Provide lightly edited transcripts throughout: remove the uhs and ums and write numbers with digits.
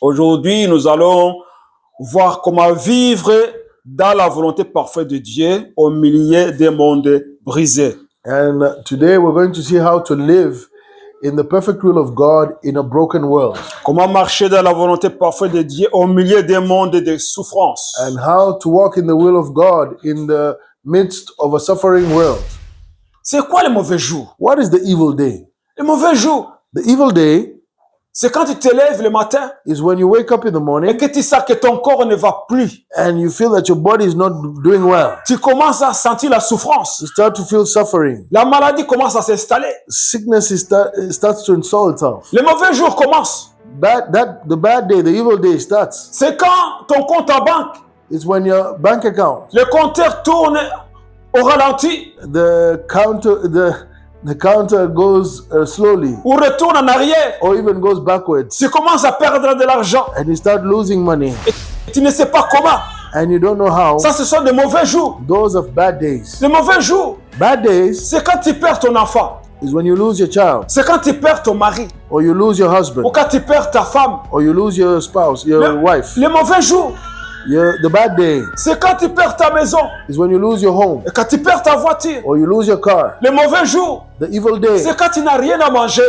Aujourd'hui, nous allons voir comment vivre dans la volonté parfaite de Dieu au milieu des mondes brisés. And today we're going to see how to live in the perfect will of God in a broken world. Comment marcher dans la volonté parfaite de Dieu au milieu des mondes de souffrance. And how to walk in the will of God in the midst of a suffering world. C'est quoi le mauvais jour? What is the evil day? Le mauvais jour, The evil day c'est quand tu te lèves le matin is when you wake up in the et morning que tu sais que ton corps ne va plus. and you feel that your body is not doing well. Tu commences à sentir la souffrance. You start to feel suffering. La maladie commence à s'installer. Sickness starts to install itself. Le mauvais jour commence. The bad day, the evil day starts. C'est quand ton compte en banque, It's when your bank account, le compteur tourne au ralenti the counter goes slowly ou retourne en arrière. or even goes backwards, Tu commences à perdre de l'argent and you start losing money et tu ne sais pas comment. and you don't know how. Ça, ce sont des mauvais jours. Those of bad days. Les mauvais jours, Bad days c'est quand tu perds ton enfant. is when you lose your child, C'est quand tu perds ton mari. or you lose your Ou husband, quand tu perds ta femme. or you lose your spouse, your wife. Les mauvais jours, The bad day c'est quand tu perds ta maison. is when you lose your home, Et quand tu perds ta voiture. or you lose your car. Les mauvais jours, The evil day c'est quand tu n'as rien à manger.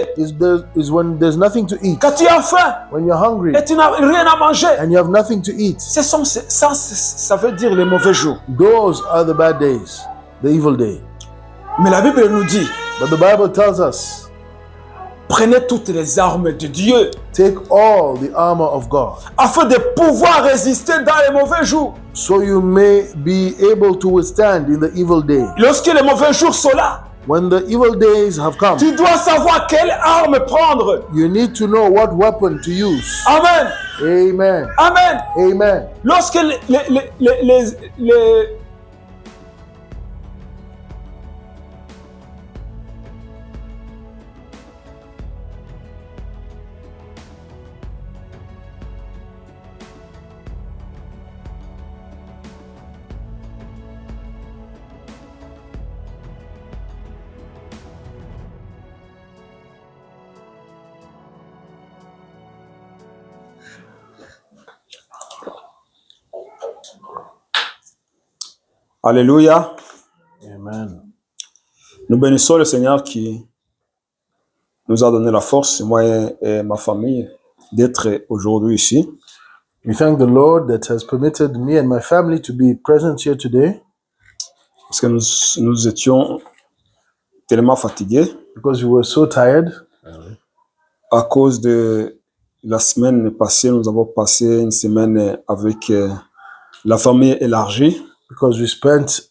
is when there's nothing to eat, Quand tu as faim when you're hungry et tu n'as rien à manger. and you have nothing to eat. Ça veut dire les mauvais jours. Those are the bad days, the evil day. Mais la Bible nous dit, But the Bible tells us, prenez toutes les armes de Dieu take all the armor of God, afin de pouvoir résister dans les mauvais jours. so you may be able to withstand in the evil day. Lorsque les mauvais jours sont là, When the evil days have come, tu dois savoir quelle arme prendre. you need to know what weapon to use. Amen. Amen. Amen. Amen. Lorsque Alléluia. Amen. Nous bénissons le Seigneur qui nous a donné la force, moi et ma famille, d'être aujourd'hui ici. We thank the Lord that has permitted me and my family to be present here today, Parce que nous étions tellement fatigués because we were so tired. à cause de la semaine passée. Nous avons passé une semaine avec la famille élargie. Because we spent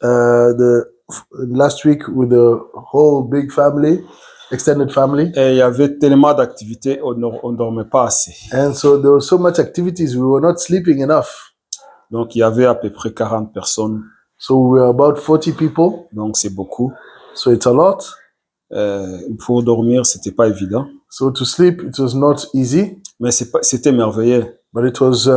last week with the whole big family, extended family, Et il y avait tellement d'activités, on ne dormait pas assez. and so there was so much activities, we were not sleeping enough. Donc il y avait à peu près 40 personnes. So we were about 40 people, Donc c'est beaucoup. so it's a lot. Pour dormir, c'était pas évident. So to sleep, it was not easy, Mais c'était merveilleux. but it was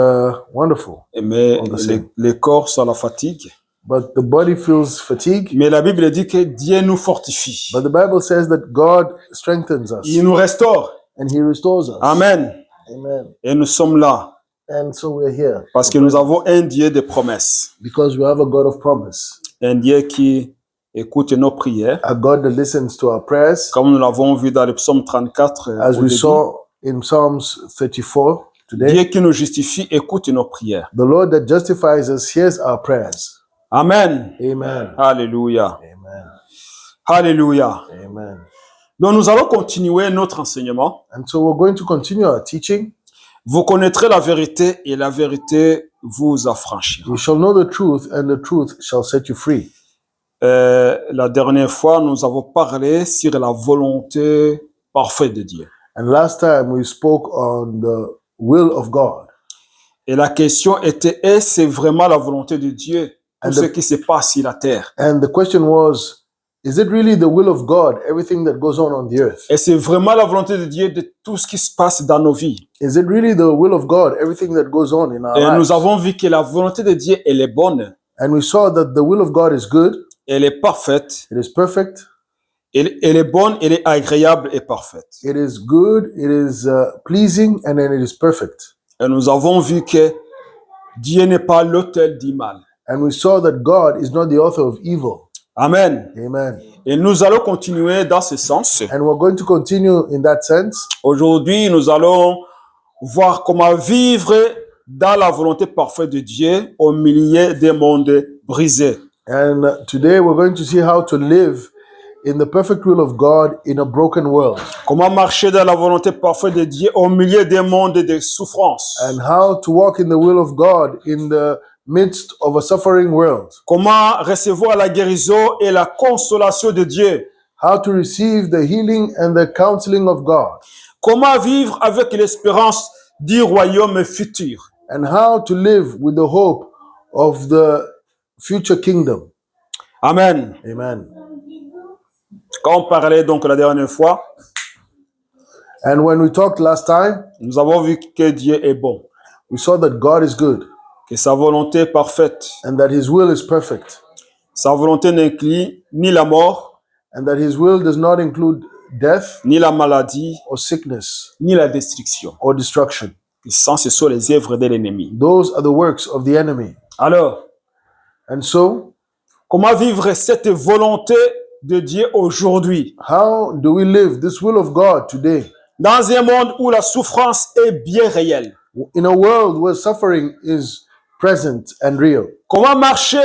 wonderful. Mais On the same. les corps sont à la fatigue. But the body feels fatigue, Mais la Bible dit que Dieu nous fortifie. but the Bible says that God strengthens us Il nous restaure. and He restores us. Amen. Amen. Et nous sommes là And so we're here parce que nous avons un Dieu de promesses. because we have a God of promise, Un Dieu qui écoute nos prières. a God that listens to our prayers, Comme nous l'avons vu dans le psaume 34 as au we début. saw in Psalms 34 today. Dieu qui nous justifie écoute nos prières. The Lord that justifies us hears our prayers. Amen. Amen. Alléluia. Amen. Alléluia. Amen. Donc nous allons continuer notre enseignement. And so we're going to continue our teaching. Vous connaîtrez la vérité et la vérité vous affranchira. You shall know the truth, and the truth shall set you free. La dernière fois, nous avons parlé sur la volonté parfaite de Dieu. And last time we spoke on the will of God. Et la question était, est-ce vraiment la volonté de Dieu pour And ce qui se passe sur la terre? And the question was, is it really the will of God, everything that goes on the earth? Et c'est vraiment la volonté de Dieu de tout ce qui se passe dans nos vies. Is it really the will of God, everything that goes on in our Et lives? nous avons vu que la volonté de Dieu, elle est bonne, And we saw that the will of God is good, elle est parfaite, it is perfect, elle est bonne, elle est agréable et parfaite. it is good, it is pleasing, and then it is perfect. Et nous avons vu que Dieu n'est pas l'auteur du mal. And we saw that God is not the author of evil. Amen. Amen. Et nous allons continuer dans ce sens. And we're going to continue in that sense. Aujourd'hui, nous allons voir comment vivre dans la volonté parfaite de Dieu au milieu des mondes brisés. And today we're going to see how to live in the perfect will of God in a broken world. Comment marcher dans la volonté parfaite de Dieu au milieu des mondes de souffrance. And how to walk in the will of God in the midst of a suffering world. Comment recevoir la guérison et la consolation de Dieu. How to receive the healing and the counseling of God. Comment vivre avec l'espérance du royaume futur. And how to live with the hope of the future kingdom. Amen. Amen. Quand on parlait donc la dernière fois, And when we talked last time, nous avons vu que Dieu est bon, we saw that God is good que sa volonté est parfaite. and that his will is perfect Sa volonté n'inclut ni la mort, and that his will does not include death ni la maladie, or sickness ni la destruction. or destruction. Ça, ce sont les œuvres de l'ennemi. Those are the works of the enemy. Alors, And so, comment vivre cette volonté de Dieu aujourd'hui? how do we live this will of God today Dans un monde où la souffrance est bien réelle. in a world where suffering is present and real? Comment marcher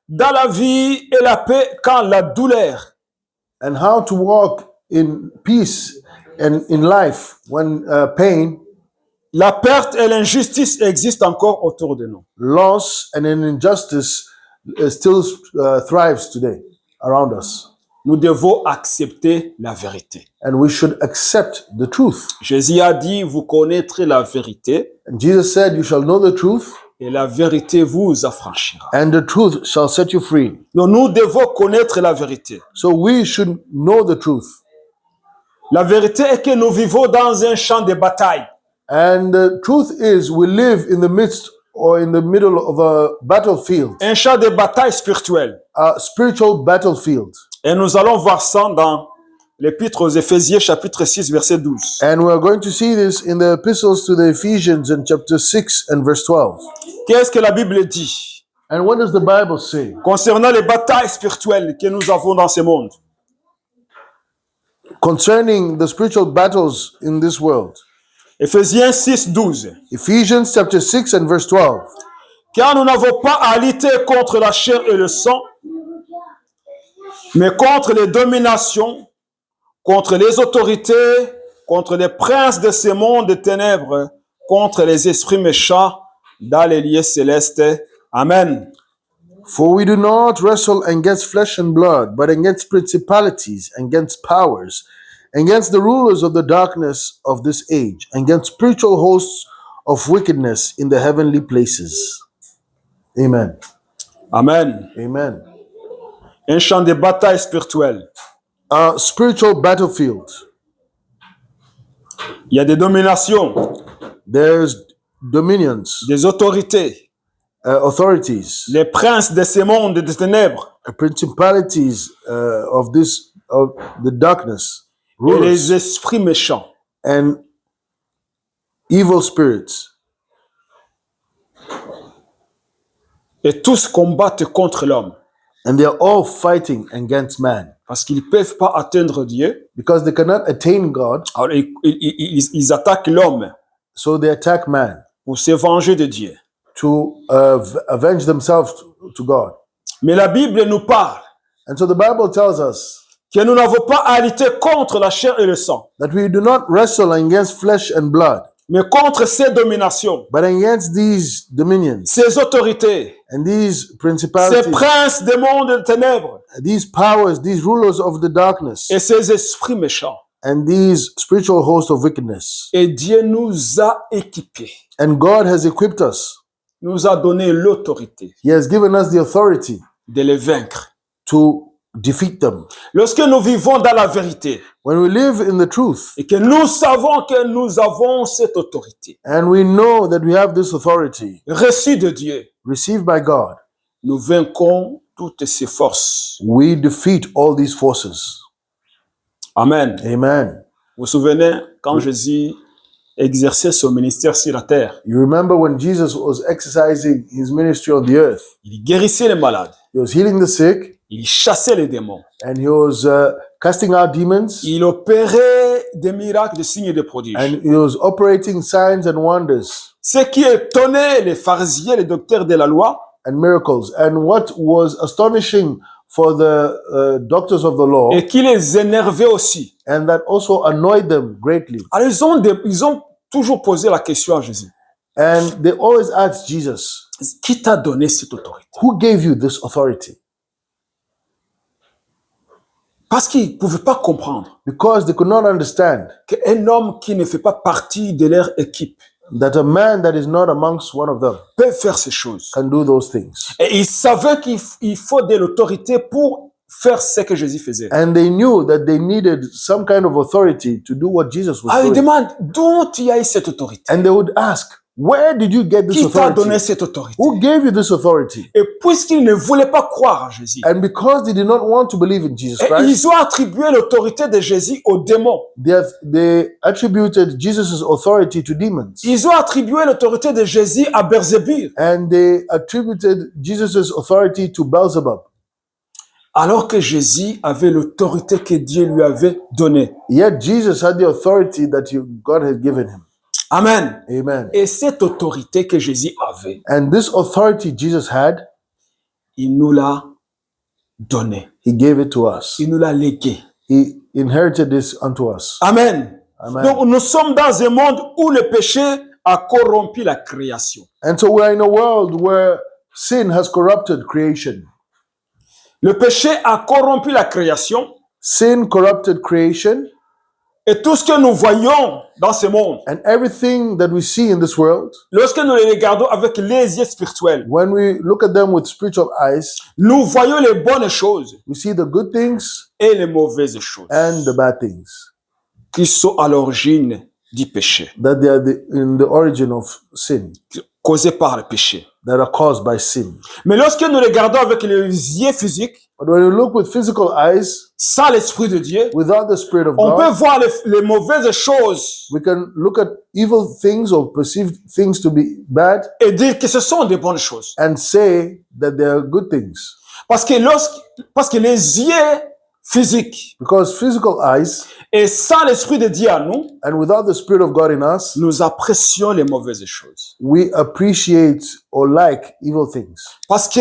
dans la vie et la paix quand la douleur, And how to walk in peace and in life when pain, la perte et l'injustice existent encore autour de nous. loss, and an injustice still thrives today around us. Nous devons accepter la vérité. And we should accept the truth. Jésus a dit, vous connaîtrez la vérité And Jesus said, you shall know the truth, et la vérité vous affranchira. and the truth shall set you free. Donc nous devons connaître la vérité. So we should know the truth. La vérité est que nous vivons dans un champ de bataille. And the truth is, we live in the midst or in the middle of a battlefield, Un champ de bataille spirituel. a spiritual battlefield. Et nous allons voir ça dans l'épître aux Éphésiens chapitre 6 verset 12. And we are going to see this in the epistles to the Ephesians in chapter 6 and verse 12. Qu'est-ce que la Bible dit And what does the Bible say concernant les batailles spirituelles que nous avons dans ce monde? concerning the spiritual battles in this world? Éphésiens 6, 12. Ephesians chapter 6 and verse 12. Car nous n'avons pas à lutter contre la chair et le sang, mais contre les dominations, contre les autorités, contre les princes de ce monde de ténèbres, contre les esprits méchants dans les lieux célestes. Amen. For we do not wrestle against flesh and blood, but against principalities, against powers, against the rulers of the darkness of this age, against spiritual hosts of wickedness in the heavenly places. Amen. Amen. Amen. Un champ de bataille spirituelle. A spiritual battlefield. Il y a des dominations, There's dominions, des autorités, authorities, les princes de ce monde de ténèbres principalities of the darkness, et rulers, les esprits méchants. and evil spirits. Et tous combattent contre l'homme And they're all fighting against man parce qu'ils ne peuvent pas atteindre Dieu. because they cannot attain God, Alors ils attaquent l'homme so they attack man pour se venger de Dieu. to avenge themselves to God. Mais la Bible nous parle And so the Bible tells us que nous n'avons pas à lutter contre la chair et le sang, that we do not wrestle against flesh and blood, mais contre ces dominations, but against these dominions ces autorités, and these ces principalities, princes des mondes de ténèbres these powers, these rulers of the darkness, et ces esprits méchants. and these spiritual hosts of wickedness. Et Dieu nous a équipés, And God has equipped us. nous a donné l'autorité He has given us the authority de les vaincre. to defeat them. Lorsque nous vivons dans la vérité When we live in the truth et que nous savons que nous avons cette autorité and we know that we have this authority reçue de Dieu, received by God, nous vaincrons toutes ces forces. we defeat all these forces. Amen. Amen. Vous vous souvenez quand Jésus exerçait son ministère sur la terre. You remember when Jesus was exercising his ministry on the earth? Il guérissait les malades. He was healing the sick Il chassait les démons. and he was casting out demons Il opérait des miracles, des signes et des prodiges. and he was operating signs and wonders Ce qui étonnait les pharisiens, les docteurs de la loi, and miracles. And what was astonishing for the doctors of the law, et qui les énervait aussi. and that also annoyed them greatly. Alors ils ont toujours posé la question à Jésus. And they always asked Jesus, Qui t'a donné cette autorité? who gave you this authority? Parce qu'ils ne pouvaient pas comprendre Because they could not understand qu'un homme qui ne fait pas partie de leur équipe that a man that is not amongst one of them peut faire ces choses. can do those things. Et ils savaient qu'il faut de l'autorité pour faire ce que Jésus faisait. And they knew that they needed some kind of authority to do what Jesus was Alors ils doing. demandent, d'où tu as eu cette autorité? And they would ask, where did you get this Qui t'a donné authority? cette autorité? Who gave you this authority? Et puisqu'ils ne voulaient pas croire en Jésus, And because they did not want to believe in Jesus et Christ, ils ont attribué l'autorité de Jésus aux démons. they attributed Jesus' authority to demons. Ils ont attribué l'autorité de Jésus à Beelzébul, And they attributed Jesus' authority to Beelzebub. alors que Jésus avait l'autorité que Dieu lui avait donnée. Yet Jesus had the authority that God had given him. Amen. Amen. Et cette autorité que Jésus avait, And this authority Jesus had, il nous l'a donnée. he gave it to us. Il nous l'a léguée. He inherited this unto us. Amen. Amen. Donc nous sommes dans un monde où le péché a corrompu la création. And so we're in a world where sin has corrupted creation. Le péché a corrompu la création Sin corrupted creation, et tout ce que nous voyons dans ce monde, and everything that we see in this world, lorsque nous les regardons avec les yeux spirituels, when we look at them with spiritual eyes, nous voyons les bonnes choses we see the good things et les mauvaises choses and the bad things, qui sont à l'origine du péché, that they are in the origin of sin, causés par le péché. that are caused by sin. Mais lorsque nous regardons avec les yeux physiques, But when you look with physical eyes, sans l'Esprit de Dieu, without the Spirit of on peut God, voir les mauvaises choses we can look at evil things or perceived things to be bad et dire que ce sont des bonnes choses. and say that they are good things. Parce que les yeux physiques Because physical eyes, et sans l'Esprit de Dieu en nous, and without the Spirit of God in us, nous apprécions les mauvaises choses. we appreciate or like evil things. Parce que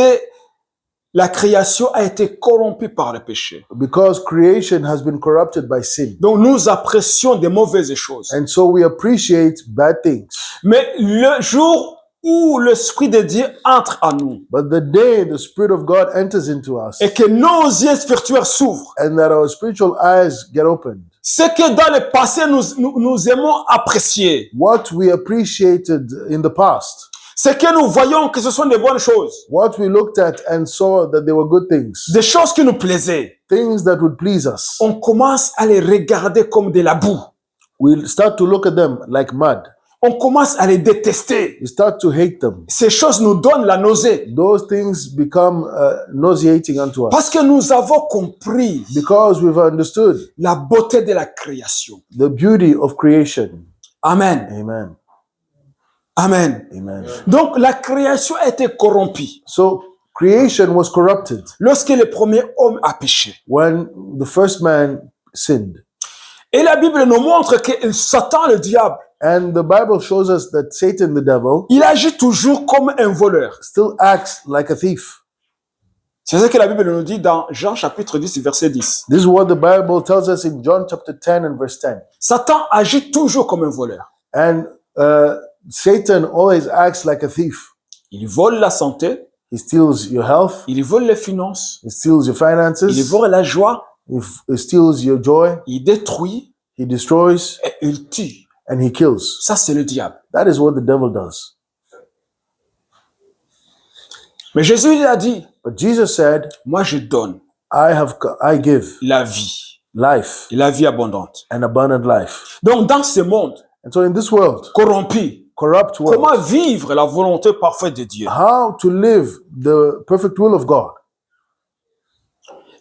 la création a été corrompue par le péché. Because creation has been corrupted by sin. Donc nous apprécions des mauvaises choses. And so we appreciate bad things. Mais le jour où l'Esprit de Dieu entre en nous But the day the Spirit of God enters into us et que nos yeux spirituels s'ouvrent, and that our spiritual eyes get opened, ce que dans le passé nous aimons apprécier, what we appreciated in the past, ce que nous voyons que ce sont des bonnes choses, what we looked at and saw that they were good things, des choses qui nous plaisaient, things that would please us, on commence à les regarder comme de la boue. we start to look at them like mud. On commence à les détester. We start to hate them. Ces choses nous donnent la nausée. Those things become nauseating unto us. Parce que nous avons compris Because we've understood la beauté de la création. the beauty of creation. Amen. Amen. Amen. Amen. Donc la création a été corrompue So creation was corrupted lorsque le premier homme a péché. when the first man sinned. Et la Bible nous montre que Satan, le diable, And the Bible shows us that Satan, the devil, il agit toujours comme un voleur. still acts like a thief. C'est ce que la Bible nous dit dans Jean chapitre 10, verset 10. This is what the Bible tells us in John chapter 10 and verse 10. Satan agit toujours comme un voleur. And Satan always acts like a thief. Il vole la santé, He steals your health. il vole les finances, He steals your il finances. vole la joie, He steals your joy. il détruit He destroys et il tue. and he kills. Ça, c'est le diable. That is what the devil does. Mais Jésus, il a dit, But Jesus said, moi, je donne I give la vie, life et la vie abondante. and abundant life. Donc, dans ce monde And so in this world, corrompu, corrupt world, comment vivre la volonté parfaite de Dieu? how to live the perfect will of God?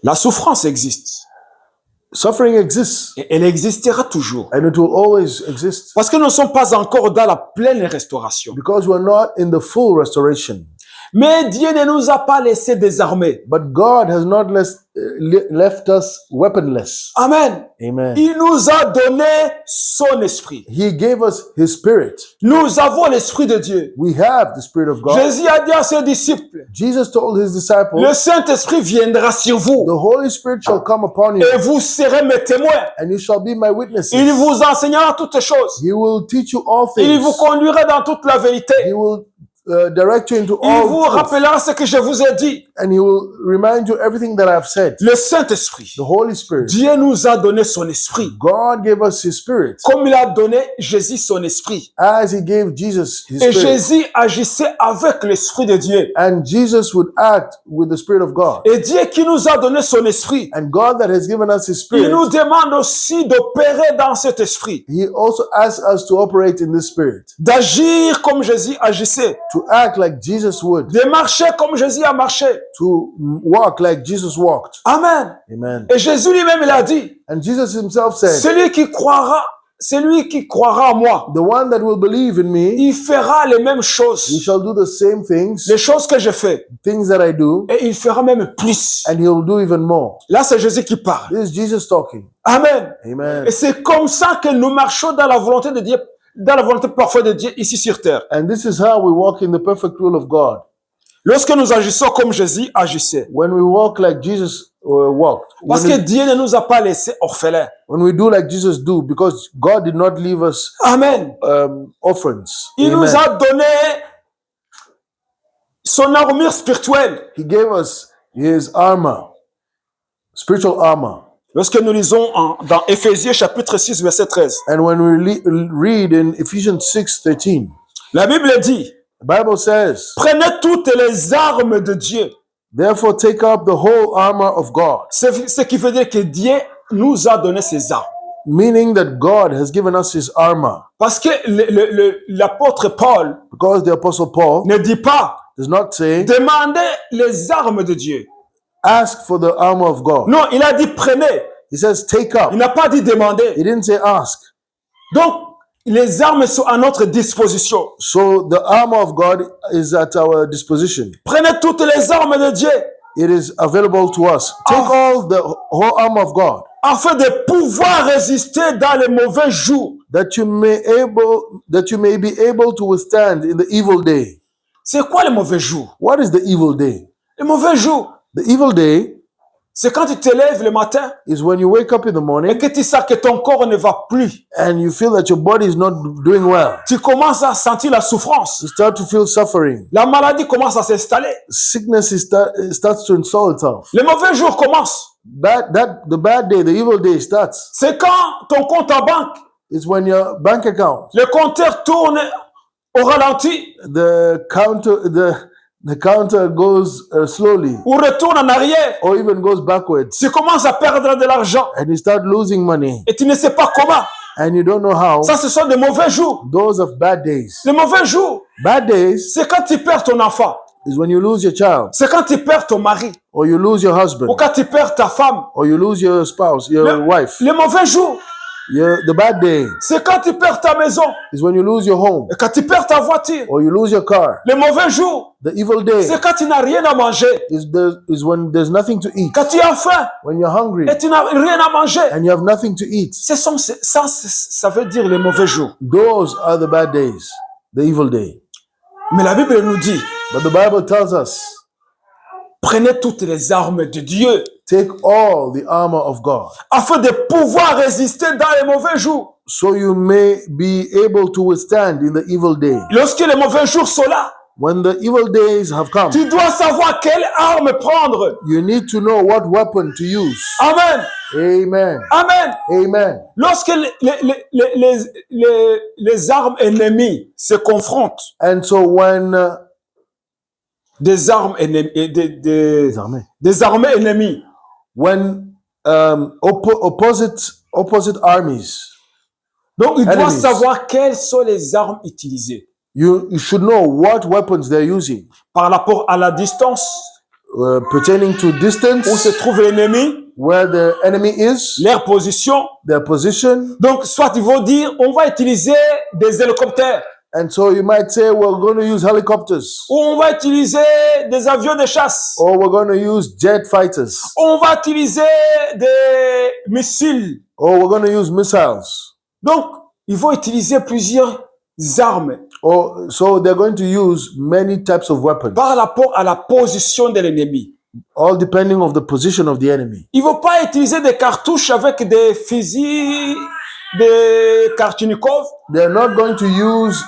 La souffrance existe. Suffering exists et elle existera toujours. and it will always exist Parce que nous ne sommes pas encore dans la pleine restauration. because we're not in the full restoration. Mais Dieu ne nous a pas laissés désarmés. But God has not left us weaponless. Amen. Amen. Il nous a donné son esprit. He gave us His Spirit. Nous avons l'esprit de Dieu. We have the Spirit of God. Jésus a dit à ses disciples, Jesus told His disciples, le Saint-Esprit viendra sur vous the Holy Spirit shall come upon you et vous serez mes témoins. and you shall be my witnesses. Il vous enseignera toutes choses. He will teach you all Il things. vous conduira dans toute la vérité. He will direct you into Il all vous truth. rappellera ce que je vous ai dit. And He will remind you everything that I've said. Le Saint-Esprit. The Holy Spirit. Dieu nous a donné son esprit. God gave us His Spirit Comme il a donné Jésus son esprit. as He gave Jesus His Et Spirit. Jésus agissait avec l'esprit de Dieu. And Jesus would act with the Spirit of God. Et Dieu qui nous a donné son esprit, And God that has given us His il Spirit, nous demande aussi d'opérer dans cet esprit. He also asks us to operate in this Spirit, D'agir comme Jésus agissait. to act like Jesus would, De marcher comme Jésus a marché. to walk like Jesus walked. Amen. Amen. Et Jésus lui-même, il a dit, And Jesus Himself said, celui qui croira en moi, the one that will believe in me, il fera les mêmes he choses. shall do the same things, Les choses que je fais. things that I do, Et il fera même plus. and He will do even more. Là, c'est Jésus qui parle. This is Jesus talking. Amen. Amen. Et c'est comme ça que nous marchons dans la volonté de Dieu, dans la volonté parfaite de Dieu ici sur terre. And this is how we walk in the perfect will of God. Lorsque nous agissons comme Jésus agissait. When we walk like Jesus walked. Parce que Dieu ne nous a pas laissés orphelins. When we do like Jesus do, because God did not leave us Amen. orphans. Il Amen. nous a donné son armure spirituelle. He gave us His armor, spiritual armor. Lorsque nous lisons dans Éphésiens chapitre 6 verset 13. And when we read in Ephesians 6:13, La Bible dit, the Bible says, prenez toutes les armes de Dieu. therefore take up the whole armor of God, C'est ce qui veut dire que Dieu nous a donné ses armes. meaning that God has given us His armor. Parce que l'apôtre Paul Because the Apostle Paul ne dit pas, does not say, demandez les armes de Dieu. ask for the armor of God. Non, il a dit prenez. He says, take up. Il n'a pas dit He demander. didn't say ask. Donc, les armes sont à notre disposition. So the armor of God is at our disposition. Prenez toutes les armes de Dieu It is available to us. Take all the whole armor of God, afin de pouvoir résister dans les mauvais jours. that you may be able to withstand in the evil day. C'est quoi les mauvais jours? What is the evil day? Les mauvais jours, The evil day c'est quand tu te lèves le matin is when you wake up in the et morning que tu sais que ton corps ne va plus. and you feel that your body is not doing well. Tu commences à sentir la souffrance. You start to feel suffering. La maladie commence à s'installer. Sickness starts to install itself. Les mauvais jours commencent. The bad day, the evil day starts. C'est quand ton compte en banque, It's when your bank account, le compteur tourne au ralenti the counter goes slowly ou retourne en arrière. or even goes backwards, Tu commences à perdre de l'argent and you start losing money et tu ne sais pas comment. and you don't know how. Ça, ce sont des mauvais jours. Those of bad days. Les mauvais jours, Bad days c'est quand tu perds ton enfant. is when you lose your child, C'est quand tu perds ton mari or you lose your husband, ou quand tu perds ta femme. or you lose your spouse, your wife. Les mauvais jours, The bad day c'est quand tu perds ta maison is when you lose your home, et quand tu perds ta voiture. or you lose your car. Les mauvais jours, The evil day c'est quand tu n'as rien à manger. is when there's nothing to eat, Quand tu as faim when you're hungry et tu n'as rien à manger. and you have nothing to eat. Ça veut dire les mauvais jours. Those are the bad days, the evil day. Mais la Bible nous dit, But the Bible tells us, prenez toutes les armes de Dieu take all the armor of God, afin de pouvoir résister dans les mauvais jours. so you may be able to withstand in the evil day. Lorsque les mauvais jours sont là, When the evil days have come, tu dois savoir quelle arme prendre. you need to know what weapon to use. Amen. Amen. Amen. Amen. Lorsque les armes ennemies se confrontent, And so when des armes ennemies, des armées ennemies, when opposite armies, donc il doit Enemies. savoir quelles sont les armes utilisées you should know what weapons they're using par rapport à la distance pertaining to où se distance, trouve l'ennemi where the enemy is, leur position. their position. Donc, soit ils vont dire, on va utiliser des hélicoptères, And so you might say, we're going to use helicopters, ou on va utiliser des avions de chasse, or we're going to use jet fighters, ou on va utiliser des missiles. or we're going to use missiles. Donc, ils vont utiliser plusieurs armes Or so they're going to use many types of weapons, par rapport à la position de l'ennemi. all depending of the position of the enemy. Ils ne vont pas utiliser des cartouches avec des fusils, des Kalachnikov. They're not going to use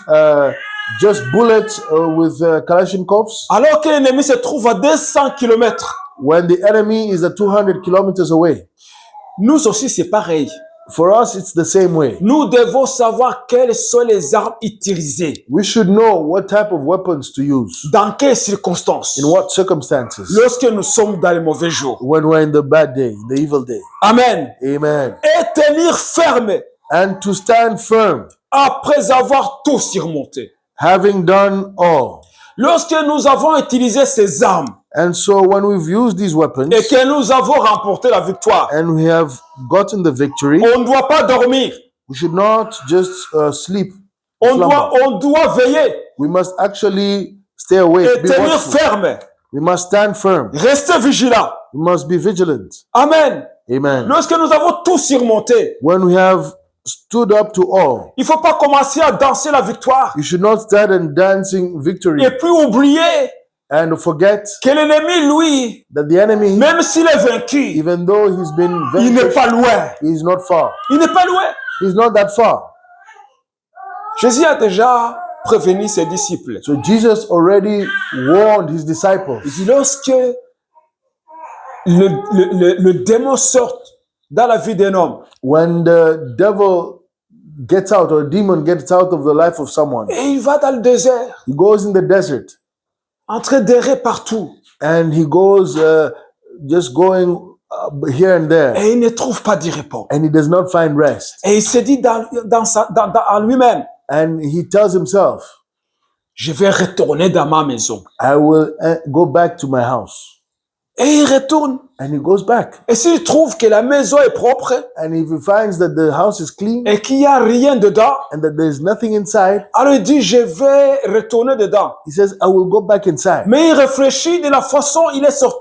just bullets with Kalashnikovs Alors que l'ennemi se trouve à 200 km. when the enemy is at 200 kilometers away. Nous aussi, c'est pareil. For us, it's the same way. Nous devons savoir quelles sont les armes utilisées, We should know what type of weapons to use, dans quelles circonstances, in what circumstances, lorsque nous sommes dans les mauvais jours. when we're in the bad day, the evil day. Amen. Amen. Et tenir ferme And to stand firm, après avoir tout surmonté. having done all. Lorsque nous avons utilisé ces armes And so when we've used these weapons et que nous avons remporté la victoire, and we have gotten the victory, on ne doit pas dormir. we should not just sleep. On slumber. doit veiller We must actually stay awake, et be tenir watchful. ferme. We must stand firm. Rester vigilant. We must be vigilant. Amen. Amen. Lorsque nous avons tout surmonté, When we have stood up to all, il ne faut pas commencer à danser la victoire you should not stand and dancing victory et puis oublier and forget que l'ennemi, lui, that the enemy, même s'il est vaincu, even though he's been il n'est vanquished, pas loin. he's not far. Il n'est pas loin. He's not that far. Jésus a déjà prévenu ses disciples. So Jesus already warned his disciples. Il dit, lorsque le démon sort dans la vie d'un homme When the devil gets out, or a demon gets out of the life of someone, et il va dans le désert, he goes in the desert en train d'errer partout and he goes just going here and there, et il ne trouve pas d'y répondre. and he does not find rest. Et il se dit en lui-même, And he tells himself, je vais retourner dans ma maison. I will go back to my house. Et il retourne. And he goes back. Et s'il trouve que la maison est propre And if he finds that the house is clean et qu'il n'y a rien dedans, and that there's nothing inside, alors il dit, je vais retourner dedans. he says, I will go back inside. Mais il réfléchit de la façon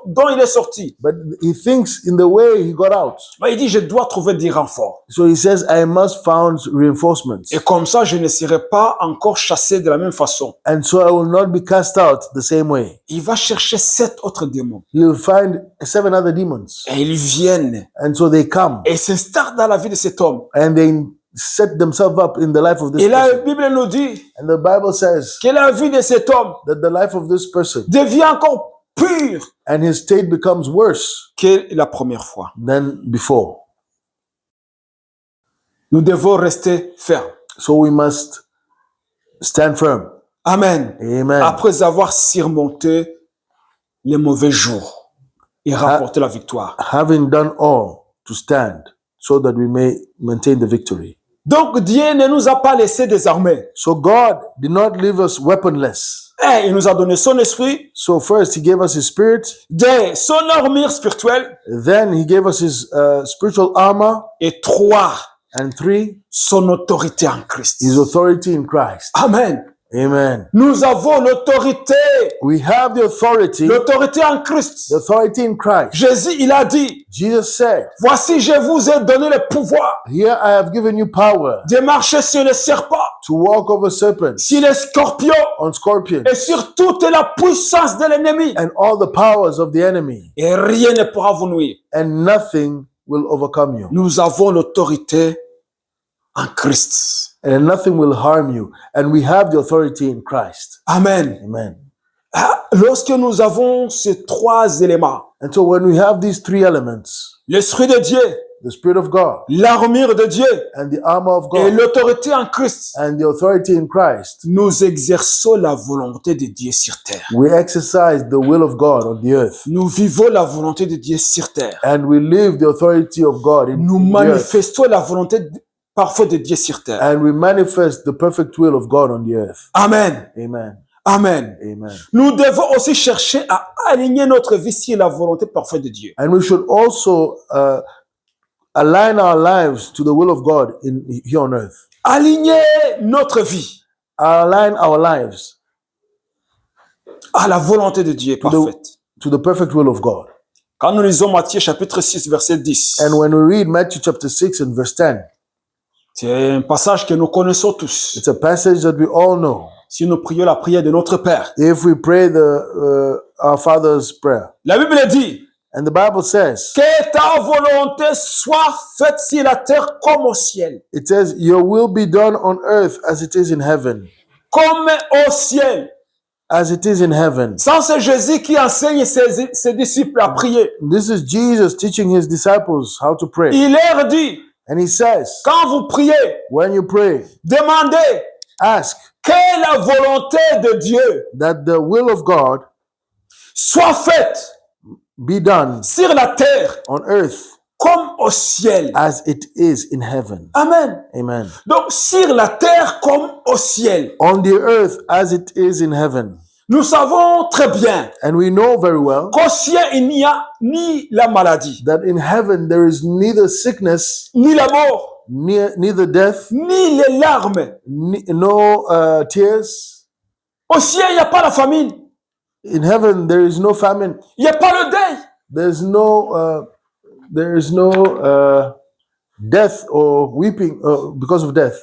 dont il est sorti. But he thinks in the way he got out. Mais il dit, je dois trouver des renforts. So he says, I must find reinforcements. Et comme ça, je ne serai pas encore chassé de la même façon. And so I will not be cast out the same way. Il va chercher 7 autres démons. He'll find 7 other demons. Et ils viennent And so they come et s'installent dans la vie de cet homme. and they set themselves up in the life of this Et la person. Bible nous dit And the Bible says que la vie de cet homme that the life of this person devient encore pure and his state becomes worse que la première fois. than before. Nous devons rester fermes. So we must stand firm. Amen. Amen. Après avoir surmonté les mauvais jours et remporté la victoire. Having done all to stand so that we may maintain the victory. Donc Dieu ne nous a pas laissé désarmés. So God did not leave us weaponless. Il nous a donné son esprit, So first he gave us his spirit, son armure spirituelle, then he gave us his spiritual armor, et 3, and 3, son autorité en Christ. his authority in Christ. Amen. Amen. Nous avons l'autorité We have the authority en Christ. in Christ. Jésus, il a dit, Jesus said, voici, je vous ai donné le pouvoir here I have given you power de marcher sur les serpents, to walk over serpents, sur les scorpions on scorpions, et sur toute la puissance de l'ennemi. and all the powers of the enemy, Et rien ne pourra vous nuire. and nothing will overcome you. Nous avons l'autorité en Christ. And nothing will harm you. And we have the authority in Christ. Amen. Amen. Lorsque nous avons ces 3 éléments, And so when we have these 3 elements, l'Esprit de Dieu, the Spirit of God, l'armure de Dieu and the armor of et God, l'autorité en Christ, and the authority in Christ, nous exerçons la volonté de Dieu sur terre. we exercise the will of God on the earth. Nous vivons la volonté de Dieu sur terre. And we live the authority of God in Nous the earth. manifestons la volonté parfois de Dieu sur terre. And we manifest the perfect will of God on the earth. Amen. Amen. Amen. Amen. Nous devons aussi chercher à aligner notre vie sur la volonté parfaite de Dieu. And we should also align our lives to the will of God here on earth. Aligner notre vie Align our lives à la volonté de Dieu parfaite. to the perfect will of God. Quand nous lisons Matthieu chapitre 6, verset 10, And when we read Matthew chapter 6 and verse 10, c'est un passage que nous connaissons tous. it's a passage that we all know. Si nous prions la prière de notre Père, If we pray our Father's prayer, la Bible dit and the Bible says, que ta volonté soit faite sur la terre comme au ciel. it says, your will be done on earth as it is in heaven. Comme au ciel. As it is in heaven. Ça, c'est Jésus qui enseigne ses disciples à prier. This is Jesus teaching his disciples how to pray. Il leur dit, And he says, quand vous priez, when you pray, demandez ask que la volonté de Dieu that the will of God soit faite be done sur la terre on earth comme au ciel. as it is in heaven. Amen. Amen. Donc, sur la terre comme au ciel. On the earth as it is in heaven. Nous savons très bien And we know very well qu'au ciel, il n'y a ni la maladie, that in heaven there is neither sickness, ni la mort, neither death, ni les larmes. no tears. Au ciel, il n'y a pas la famine. In heaven there is no famine. Il n'y a pas le deuil. There is no death or weeping because of death.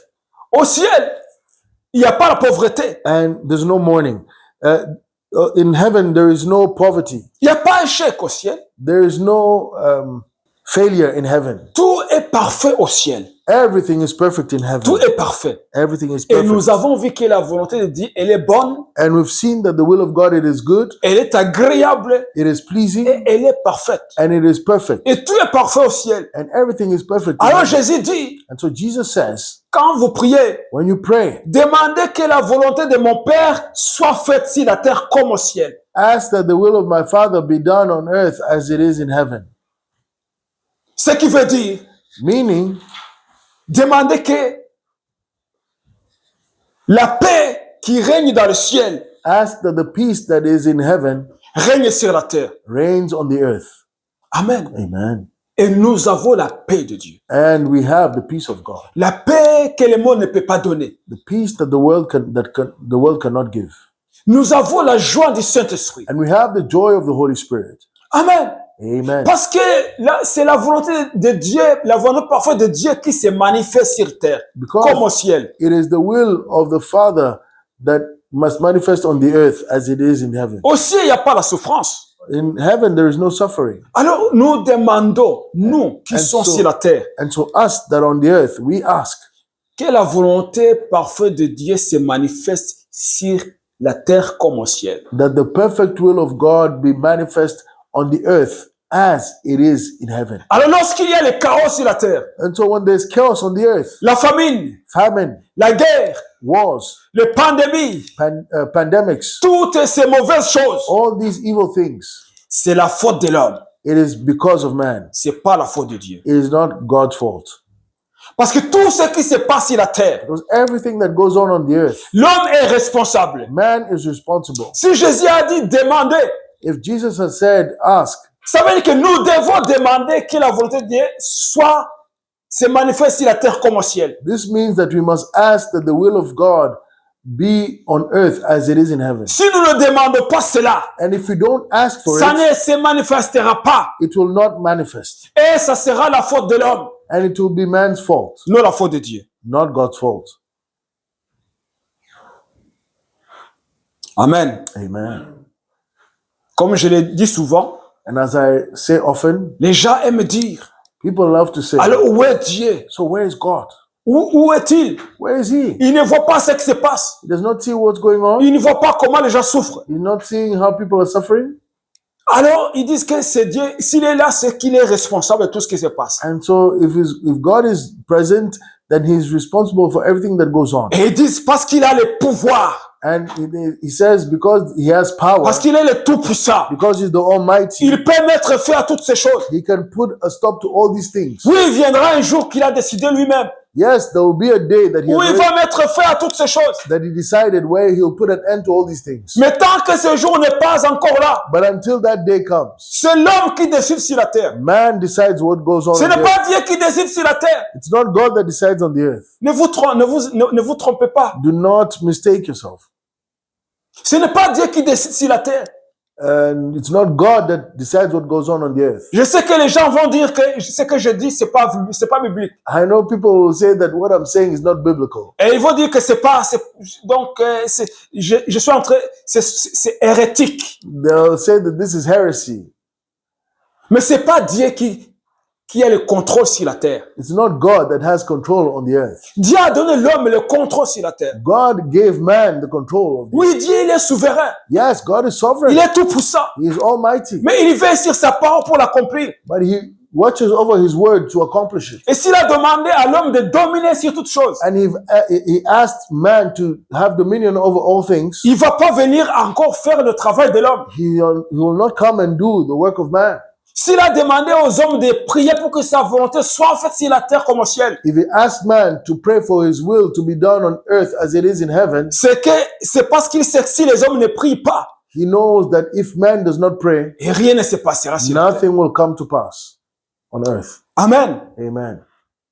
Au ciel, il n'y a pas la pauvreté. And there's no mourning. In heaven there is no poverty. Il n'y a pas échec au ciel. There is no failure in heaven. Tout est parfait au ciel. Everything is perfect in heaven. Tout est parfait. Everything is Et perfect. nous avons vu que la volonté de Dieu, elle est bonne, And we've seen that the will of God, it is good, elle est agréable it is pleasing, et elle est parfaite. and it is perfect. Et tout est parfait au ciel. And everything is perfect. in Alors heaven. Jésus dit, And so Jesus says, quand vous priez, when you pray, demandez que la volonté de mon Père soit faite sur la terre comme au ciel. ask that the will of my Father be done on earth as it is in heaven. Ce qui veut dire, Meaning, demandez que la paix qui règne dans le ciel ask that the peace that is in heaven règne sur la terre. reigns on the earth. Amen. Amen. Et nous avons la paix de Dieu. And we have the peace of God, La paix que le monde ne peut pas donner. the peace that the world cannot give. Nous avons la joie du Saint-Esprit. And we have the joy of the Holy Spirit. Amen. Amen. Parce que là, c'est la volonté de Dieu, la volonté parfaite de Dieu qui se manifeste sur terre, comme au Because ciel. it is the will of the Father that must manifest on the earth as it is in heaven. Au ciel, il n'y a pas la souffrance. In heaven, there is no suffering. Alors, nous demandons, nous qui And sommes so- sur la terre, And so us that on the earth, we ask que la volonté parfaite de Dieu se manifeste sur la terre comme au ciel. that the perfect will of God be manifest on the earth as it is in heaven. Alors, lorsqu'il y a le chaos sur la terre, And so when there's chaos on the earth, la famine, famine, la guerre, wars, les pandémies, pandemics, toutes ces mauvaises choses, all these evil things, c'est la faute de l'homme. it is because of man. C'est pas la faute de Dieu. It is not God's fault. Parce que tout ce qui se passe sur la terre, Because everything that goes on the earth, l'homme est responsable. man is responsible. Si Jésus a dit demandez, If Jesus has said, ask, ça veut dire que nous devons demander que la volonté de Dieu soit, se manifeste sur la terre comme au ciel. this means that we must ask that the will of God be on earth as it is in heaven. Si nous ne demandons pas cela, And if we don't ask for ça it, ne se manifestera pas. it will not manifest. Et ça sera la faute de l'homme, And it will be man's fault, non la faute de Dieu. not God's fault. Amen. Amen. Comme je l'ai dit souvent, And as I say often, les gens aiment dire, people love to say, alors où est Dieu? so where is God? Où est-il? Where is he? Il ne voit pas ce qui se passe. He does not see what's going on. Il ne voit pas comment les gens souffrent. He's not seeing how people are suffering. Alors, ils disent que c'est Dieu. S'il est là, c'est qu'il est responsable de tout ce qui se passe. And so if God is present, then he's responsible for everything that goes on. Et ils disent parce qu'il a le pouvoir, And he says because he has power, parce qu'il est le tout-puissant, because he's the Almighty, il peut mettre fin à toutes ces choses. he can put a stop to all these things. Oui, il viendra un jour qu'il a décidé lui-même. Yes, there will be a day that où il va mettre fin à toutes ces choses. that he decided where he'll put an end to all these things. Mais tant que ce jour n'est pas encore là, But until that day comes, c'est l'homme qui décide sur la terre. man decides what goes on. Ce On n'est the pas earth. Dieu qui décide sur la terre. It's not God that decides on the earth. Ne vous trompez pas. Do not mistake yourself. Ce n'est pas Dieu qui décide sur la terre. And it's not God that decides what goes on the earth. Je sais que les gens vont dire que ce que je dis, c'est pas biblique. I know people will say that what I'm saying is not biblical. Et ils vont dire que je suis en train, c'est hérétique. They'll say that this is heresy. Mais c'est pas Dieu qui a le contrôle sur la terre. It's not God that has control on the earth. Dieu a donné l'homme le contrôle sur la terre. God gave man the control of the earth. Oui, Dieu, il est souverain. Yes, God is Il sovereign. est tout puissant. He is almighty. Mais il veille sur sa parole pour l'accomplir. But he watches over his word to accomplish it. Et s'il a demandé à l'homme de dominer sur toutes choses, And he asked man to have dominion over all things. il va pas venir encore faire le travail de l'homme. He will not come and do the work of man. S'il a demandé aux hommes de prier pour que sa volonté soit faite sur la terre comme au ciel, If he asked man to pray for his will to be done on earth as it is in heaven, c'est parce qu'il sait que si les hommes ne prient pas, he knows that if man does not pray, et rien ne se passera sur la terre. nothing will come to pass on earth. Amen. Amen.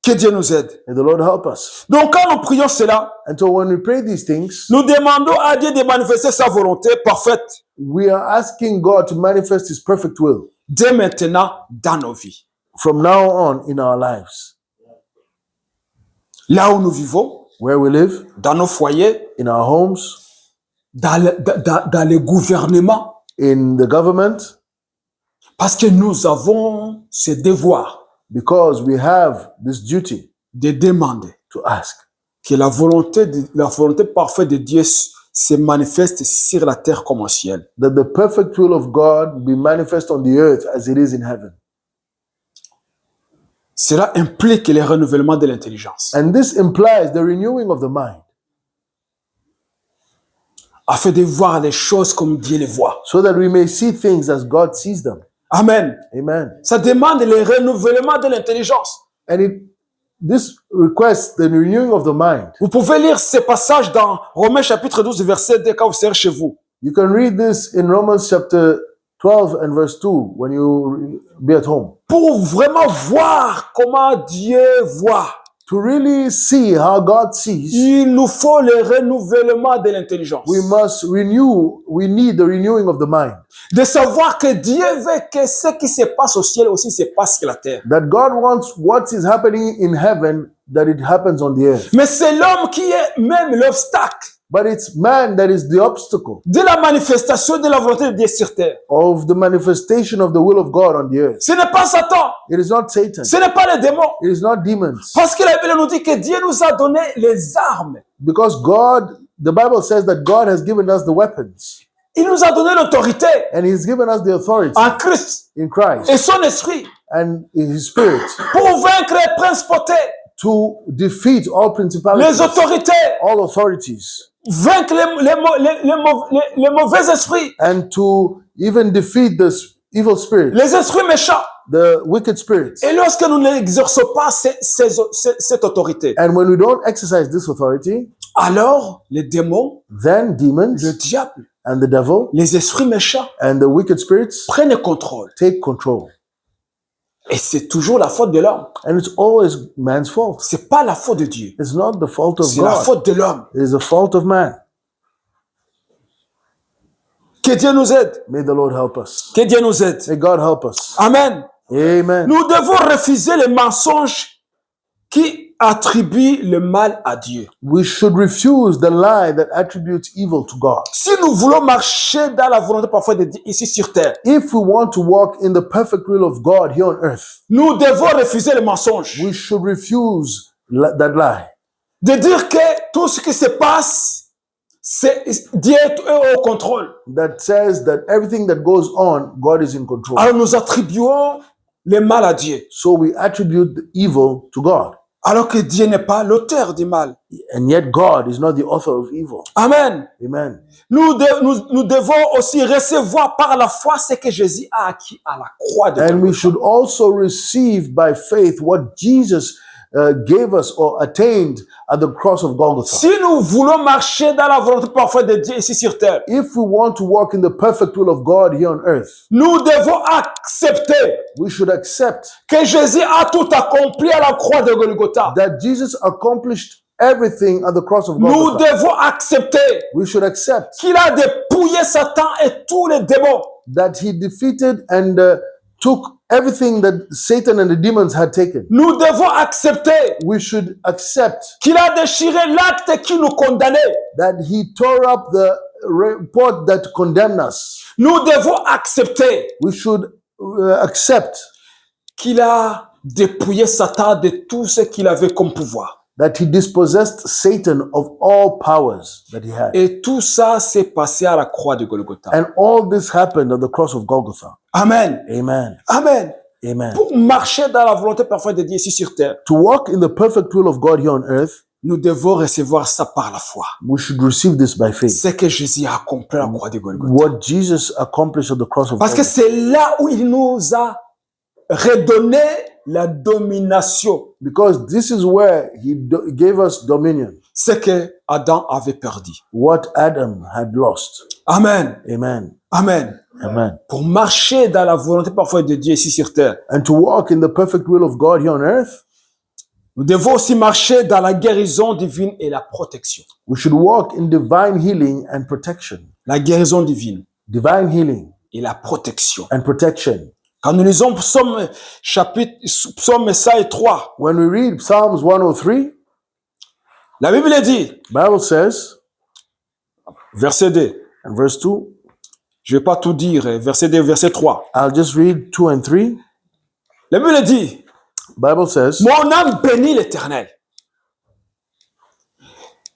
Que Dieu nous aide. May the Lord help us. Donc quand nous prions cela, And so when we pray these things, nous demandons à Dieu de manifester sa volonté parfaite we are asking God to manifest his perfect will dès maintenant dans nos vies. from now on in our lives. Là où nous vivons, Where we live, dans nos foyers, in our homes, dans le gouvernement, in the government, parce que nous avons ce devoir because we have this duty de demander to ask que la volonté parfaite de Dieu se manifeste sur la terre comme au ciel. that the perfect will of God be manifest on the earth as it is in heaven. Cela implique le renouvellement de l'intelligence, And this implies the renewing of the mind afin de voir les choses comme Dieu les voit. so that we may see things as God sees them. Amen. Amen. Ça demande le renouvellement de l'intelligence. And this requests the renewing of the mind. Vous pouvez lire ces passages dans Romains chapitre 12, verset 2 quand vous serez chez vous. You can read this in Romans chapter 12 and verse 2 when you be at home. Pour vraiment voir comment Dieu voit, To really see how God sees, il nous faut le renouvellement de l'intelligence. we need the renewing of the mind. De savoir que Dieu veut que ce qui se passe au ciel aussi se passe sur la terre. That God wants what is happening in heaven, that it happens on the earth. Mais c'est l'homme qui est même l'obstacle But it's man that is the obstacle de la manifestation de la volonté de Dieu sur terre. of the manifestation of the will of God on the earth. Ce n'est pas Satan, It is not Satan. ce n'est pas les démons. It is not demons. Parce que la Bible nous dit que Dieu nous a donné les armes. Because the Bible says that God has given us the weapons Il nous a donné l'autorité and He's given us the authority en Christ in Christ et son esprit and in His Spirit pour vaincre les principautés, to defeat all les principalities, autorités, all authorities, vaincre les mauvais esprits, and to even defeat the evil spirit, les esprits méchants. the wicked spirits. Et lorsque nous n'exerçons pas cette autorité, And when we don't exercise this authority, alors les démons, then demons le diable, and the devil les esprits méchants and the wicked spirits prennent le contrôle. take control. Et c'est toujours la faute de l'homme. And it's always man's fault. C'est pas la faute de Dieu. It's not the fault of C'est la God. faute de l'homme. It is the fault of man. Que Dieu nous aide. May the Lord help us. Que Dieu nous aide. May God help us. Amen. Amen. Nous devons refuser les mensonges qui attribuent le mal à Dieu. We should refuse the lie that attributes evil to God. Si nous voulons marcher dans la volonté parfaite de Dieu ici sur terre, If we want to walk in the perfect will of God here on earth, nous devons refuser les mensonges. we should refuse that lie. De dire que tout ce qui se passe, Dieu est au contrôle. That says that everything that goes on, God is in control. Alors nous attribuons le mal à Dieu, So we attribute the evil to God. alors que Dieu n'est pas l'auteur du mal. And yet God is not the author of evil. Amen. Amen. Nous devons aussi recevoir par la foi ce que Jésus a acquis à la croix de And we Golgotha. should also receive by faith what Jesus gave us or attained at the cross of Golgotha. Si nous voulons marcher dans la volonté parfaite de Dieu ici sur terre, If we want to walk in the perfect will of God here on earth, nous devons accepter we should accept que Jésus a tout accompli à la croix de Golgotha. that Jesus accomplished everything at the cross of Nous Golgotha. devons accepter We should accept qu'il a dépouillé Satan et tous les démons. that he defeated and took everything that Satan and the demons had taken. Nous devons accepter We should accept qu'il a déchiré l'acte qui nous condamnait. that he tore up the report that condemned us. Nous devons accepter We should accept qu'il a dépouillé Satan de tout ce qu'il avait comme pouvoir. that he dispossessed Satan of all powers that he had. Et tout ça s'est passé à la croix de Golgotha. And all this happened at the cross of Golgotha. Amen. Amen. Amen. Amen. Pour marcher dans la volonté parfaite de Dieu ici sur terre, To walk in the perfect will of God here on earth, nous devons recevoir ça par la foi. we should receive this by faith. C'est que Jésus a accompli à la croix de Golgotha. What Jesus accomplished at the cross of Parce que Golgotha. c'est là où il nous a redonné la domination. Because this is where he gave us dominion. C'est que Adam avait perdu. What Adam had lost. Amen. Amen. Amen. Amen. Pour marcher dans la volonté parfaite de Dieu ici sur terre, And to walk in the perfect will of God here on earth, nous devons aussi marcher dans la guérison divine et la protection. we should walk in divine healing and protection. La guérison divine Divine healing et la protection. and protection. Quand nous lisons Psaume 3, When we read Psalms 103, la Bible dit, Bible says, verset 2, and verse 2, je ne vais pas tout dire, verset 2, verset 3. I'll just read 2 and 3. La Bible dit, Bible says, mon âme bénit l'Éternel.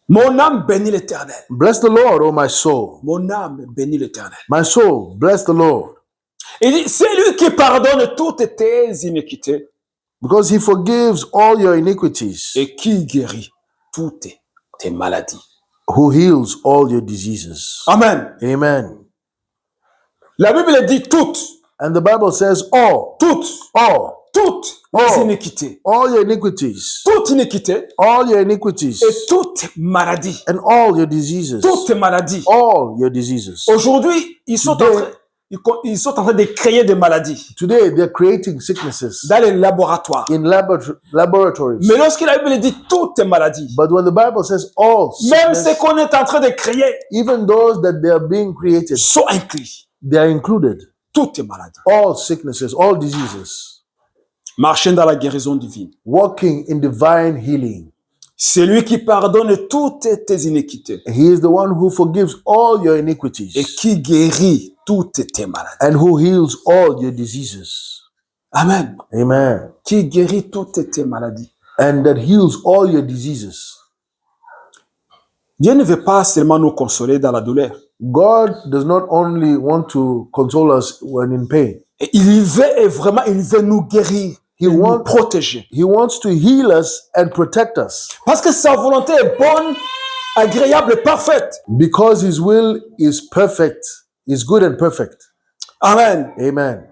Mon âme bénit l'Éternel. bless the Lord, O my soul. Mon âme bénit l'Éternel. My soul, bless the Lord. Il dit, c'est lui qui pardonne toutes tes iniquités Because he forgives all your iniquities, et qui guérit toutes tes maladies. who heals all your diseases. Amen. Amen. La Bible dit toutes, And the Bible says all toutes les iniquités. all your iniquities, Toute iniquité all your iniquities, et toute maladie. and all your diseases, Toutes maladies. all your diseases. Aujourd'hui, ils sont en train de créer des maladies Today, they're creating sicknesses dans les laboratoires. in laboratories. Mais lorsque la Bible dit toutes maladies, But when the Bible says all même sickness, ce qu'on est en train de créer even those that they are being created, sont inclus. they are included. Toutes maladies. All sicknesses, all diseases. Marcher dans la guérison divine. Walking in divine healing. C'est lui qui pardonne toutes tes iniquités He is the one who forgives all your iniquities et qui guérit toutes tes maladies. and who heals all your diseases. Amen. Amen. Qui guérit toutes tes maladies. And that heals all your diseases. Dieu ne veut pas seulement nous consoler dans la douleur. God does not only want to console us when in pain. Et il veut nous guérir, nous protéger. He wants to heal us and protect us. Parce que sa volonté est bonne, agréable et parfaite. Because his will is perfect, is good and perfect. Amen. Amen.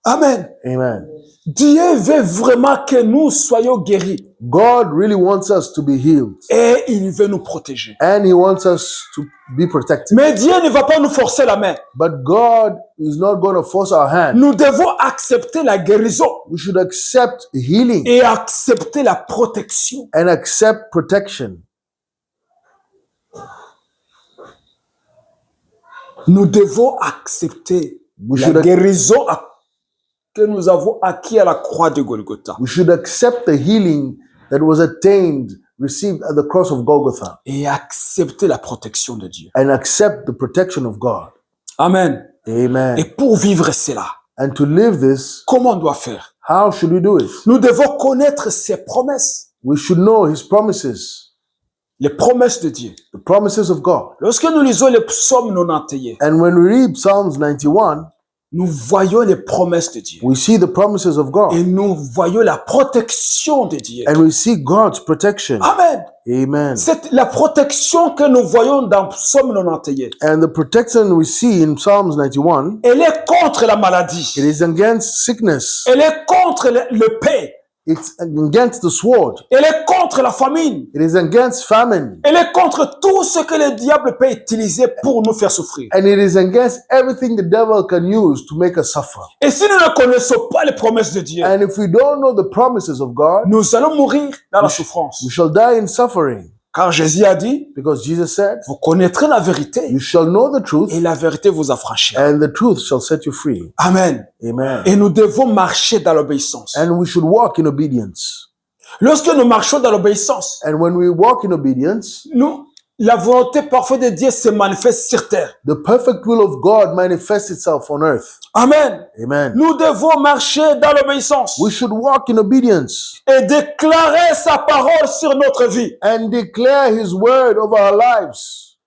Amen. Amen. Dieu veut vraiment que nous soyons guéris. God really wants us to be healed. Et il veut nous protéger. And he wants us to be protected. Mais Dieu ne va pas nous forcer la main. But God is not going to force our hand. Nous devons accepter la guérison We should accept healing et accepter la protection. and accept protection. Nous devons accepter We la should, guérison que nous avons acquis à la croix de Golgotha. we should accept the healing that was attained, received at the cross of Golgotha, Et accepter la protection de Dieu. and accept the protection of God. Amen. Amen. Et pour vivre cela, And to live this, comment on doit faire? how should we do it? Nous devons connaître ses promesses. We should know his promises, Les promesses de Dieu. the promises of God. Lorsque nous lisons les psaumes 91, And when we read Psalms 91, nous voyons les promesses de Dieu. we see the promises of God Et nous voyons la protection de Dieu. and we see God's protection. Amen. Amen. C'est la protection que nous voyons dans Psaume 91. And the protection we see in Psalms 91, Elle est contre la maladie. it is against sickness. Elle est contre le paix. It's against the sword. Elle est contre la famine. It is against famine. Elle est contre tout ce que le diable peut utiliser pour nous faire souffrir. And it is against everything the devil can use to make us suffer. Et si nous ne connaissons pas les promesses de Dieu, And if we don't know the promises of God, nous allons mourir dans la souffrance. we shall die in suffering. Car Jésus a dit, Because Jesus said, vous connaîtrez la vérité you shall know the truth, et la vérité vous affranchira. and the truth shall set you free. Amen. Amen. Et nous devons marcher dans l'obéissance. And we should walk in obedience. Lorsque nous marchons dans l'obéissance, And when we walk in obedience, la volonté parfaite de Dieu se manifeste sur terre. the perfect will of God manifests itself on earth. Amen. Amen. Nous devons marcher dans l'obéissance We should walk in obedience et déclarer sa parole sur notre vie. and declare His word over our lives.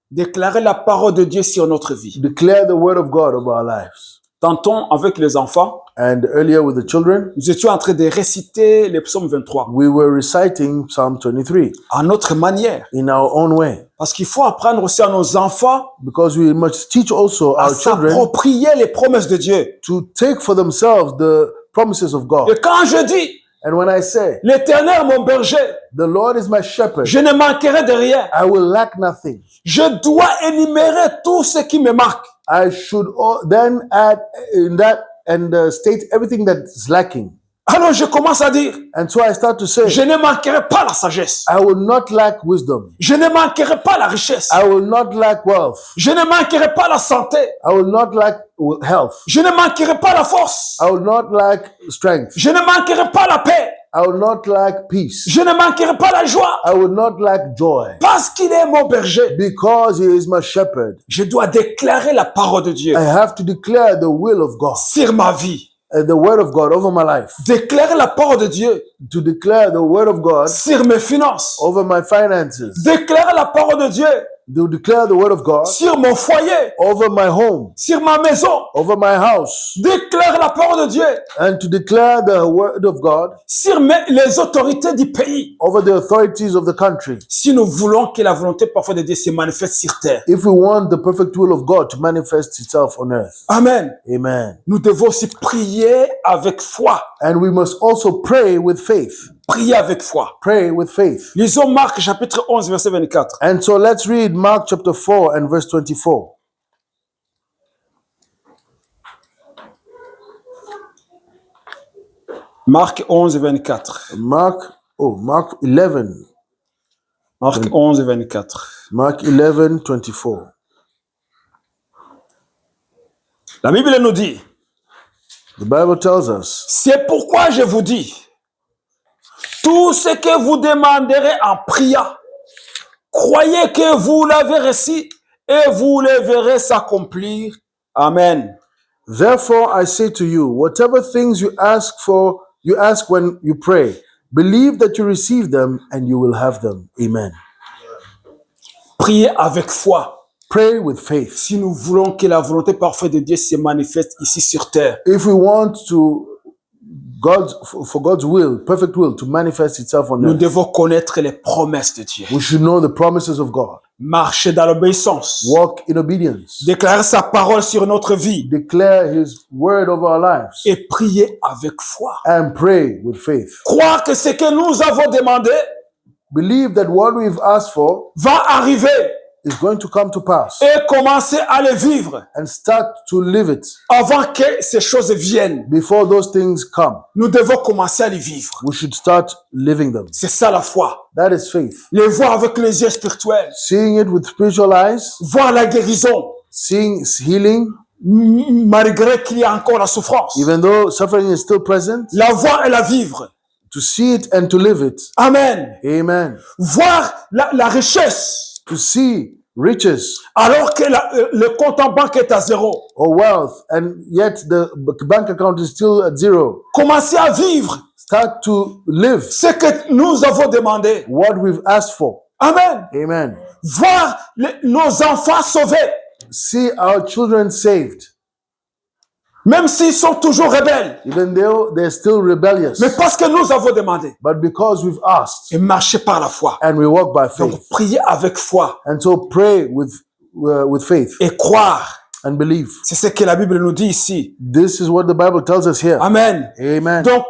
Déclarer la parole de Dieu sur notre vie. Declare the word of God over our lives. Tantôt, avec les enfants, And earlier with the children, nous étions en train de réciter le psaume 23 we were reciting Psalm 23 à notre manière. in our own way. Parce qu'il faut apprendre aussi à nos enfants Because we must teach also à our children s'approprier les promesses de Dieu. to take for themselves the promises of God. Et quand je dis, And when I say, l'Éternel mon berger, the Lord is my shepherd, je ne manquerai de rien. I will lack nothing. Je dois énumérer tout ce qui me manque. I should then add in that and state everything that's lacking. Alors je commence à dire, And so I start to say, je ne manquerai pas la sagesse. I will not lack wisdom. Je ne manquerai pas la richesse. I will not lack wealth. Je ne manquerai pas la santé. I will not lack health. Je ne manquerai pas la force. I will not lack strength. Je ne manquerai pas la paix. I will not lack peace. Je ne manquerai pas la joie. I will not lack joy. Parce qu'il est mon berger. Because He is my shepherd. Je dois déclarer la parole de Dieu I have to declare the will of God, sur ma vie. the word of God over my life. Déclarer la parole de Dieu To declare the word of God sur mes finances. over my finances. Déclarer la parole de Dieu To declare the word of God sur mon foyer, over my home, sur ma maison. over my house. Déclarer la parole de Dieu And to declare the word of God sur les autorités du pays. over the authorities of the country. Si nous voulons que la volonté parfaite de Dieu se manifeste sur terre. If we want the perfect will of God to manifest itself on earth. Amen. Amen. Nous devons aussi prier avec foi. And we must also pray with faith. Prier avec foi. Pray with faith. Lisons Marc chapitre 11 verset 24. And so let's read Mark chapter 4 and verse 24. Marc 11 24. Mark 11. Marc 11 24. Mark 11, 24. La Bible nous dit, The Bible tells us, c'est pourquoi je vous dis, tout ce que vous demanderez en priant, croyez que vous l'avez reçu et vous le verrez s'accomplir. Amen. therefore I say to you, whatever things you ask when you pray, believe that you receive them and you will have them. Amen. Priez avec foi. Pray with faith. Si nous voulons que la volonté parfaite de Dieu se manifeste ici sur terre, If we want for God's will, perfect will, to manifest itself on nous earth, devons connaître les promesses de Dieu. we should know the promises of God. Marcher dans l'obéissance. Walk in obedience. Déclarer sa parole sur notre vie. Declare His word over our lives. Et prier avec foi. And pray with faith. Croire que ce que nous avons demandé Believe that what we've asked for va arriver is going to come to pass. et commencer à le vivre And start to live it avant que ces choses viennent. before those things come. Nous devons commencer à les vivre. We should start living them. C'est ça la foi. That is faith. Les voir avec les yeux spirituels. Seeing it with spiritual eyes, Voir la guérison seeing healing, malgré qu'il y a encore la souffrance. even though suffering is still present, La voir et la vivre. to see it and to live it. Amen. Amen. Voir la richesse To see riches alors que le compte en banque est à zéro. or wealth, and yet the bank account is still at zero. Commencer à vivre Start to live ce que nous avons demandé. what we've asked for. Amen. Amen. Voir nos enfants sauvés, See our children saved, même s'ils sont toujours rebelles. even though they're still rebellious. Mais parce que nous avons demandé. But because we've asked Et marcher par la foi. and we walk by Donc, faith. prier avec foi And so pray with faith et croire. and believe. C'est ce que la Bible nous dit ici. This is what the Bible tells us here. Amen. Amen. Donc,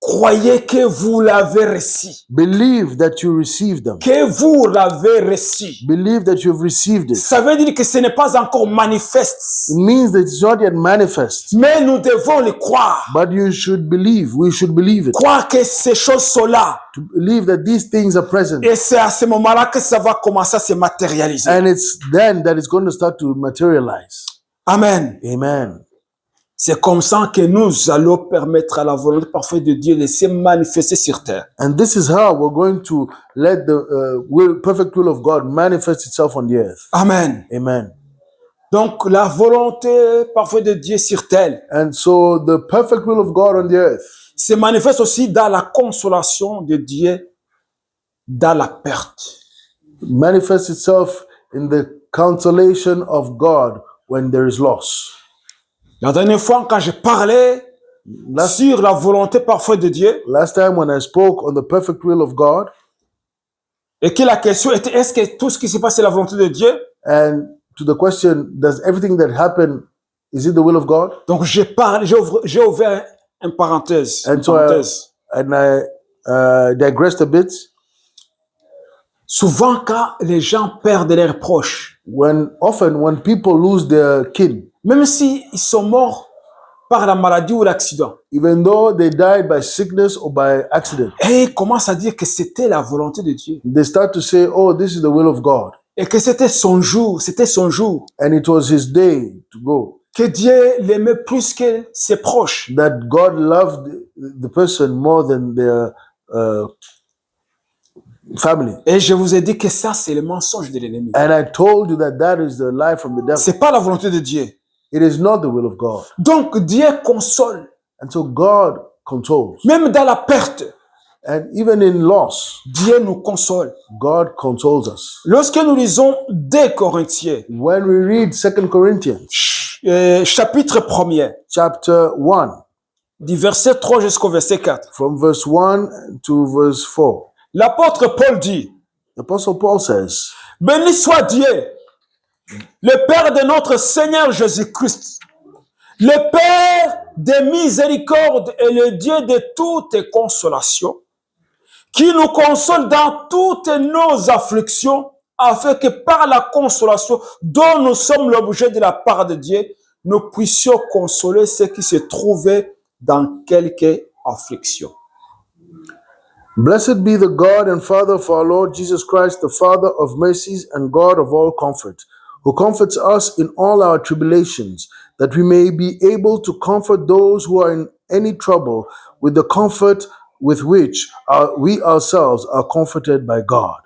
croyez que vous l'avez reçu. Believe that you received them. Que vous l'avez reçu. Believe that you've received it. Ça veut dire que ce n'est pas encore manifeste. It means that it's not yet manifest. Mais nous devons le croire. But you should believe. We should believe it. Croire que ces choses sont là. To believe that these things are present. Et c'est à ce moment-là que ça va commencer à se matérialiser. And it's then that it's going to start to materialize. Amen. Amen. C'est comme ça que nous allons permettre à la volonté parfaite de Dieu de se manifester sur terre. And this is how we're going to let the perfect will of God manifest itself on the earth. Amen. Amen. Donc la volonté parfaite de Dieu sur terre And so the perfect will of God on the earth se manifeste aussi dans la consolation de Dieu dans la perte. manifests itself in the consolation of God when there is loss. La dernière fois, quand je parlais sur la volonté parfaite de Dieu, Last time when I spoke on the perfect will of God, et que la question était, est-ce que tout ce qui se passe c'est la volonté de Dieu? and to the question, does everything that happened, is it the will of God? Donc j'ai ouvert une parenthèse. And so I digressed a bit. Souvent, quand les gens perdent leurs proches, Often when people lose their kin, même s'ils sont morts par la maladie ou l'accident, even though they died by sickness or by accident, et ils commencent à dire que c'était la volonté de Dieu. they start to say, oh, this is the will of God. Et que c'était son jour, And it was his day to go. que Dieu l'aimait plus que ses proches. That God loved the person more than their family. Et je vous ai dit que ça, c'est le mensonge de l'ennemi. And I told you that that is the lie from the devil. C'est pas la volonté de Dieu. It is not the will of God. Donc Dieu console, And so God consoles. même dans la perte. And even in loss, Dieu nous console. God consoles us. Lorsque nous lisons 2 Corinthiens, When we read 2 Corinthians, chapitre 1er, chapter 1, du verset 3 jusqu'au verset 4, from verse 1 to verse 4, l'apôtre Paul dit, the Apostle Paul says, béni soit Dieu, le Père de notre Seigneur Jésus-Christ, le Père de miséricorde et le Dieu de toute consolation, qui nous console dans toutes nos afflictions, afin que par la consolation dont nous sommes l'objet de la part de Dieu, nous puissions consoler ceux qui se trouvaient dans quelque affliction. Blessed be the God and Father of our Lord Jesus Christ, the Father of mercies and God of all comfort, who comforts us in all our tribulations, that we may be able to comfort those who are in any trouble with the comfort with which we ourselves are comforted by God.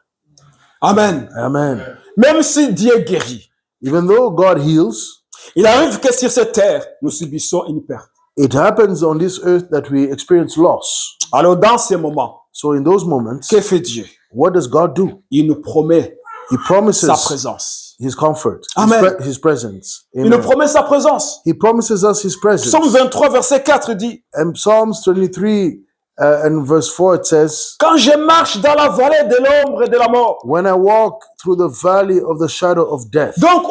Amen. Amen. Même si Dieu guérit, Even though God heals, il arrive que sur cette terre, nous subissons une perte. it happens on this earth that we experience loss. Alors dans ces moments, So in those moments, que fait Dieu? what does God do? Il nous promet He sa promises présence. his comfort, Amen. his presence. Il nous Amen. promet sa présence. He promises us his presence. Psaume 23, verset 4 dit, And Psalms 23 and verse 4, it says, quand je marche dans la vallée de l'ombre et de la mort. when I walk through the valley of the shadow of death. Donc,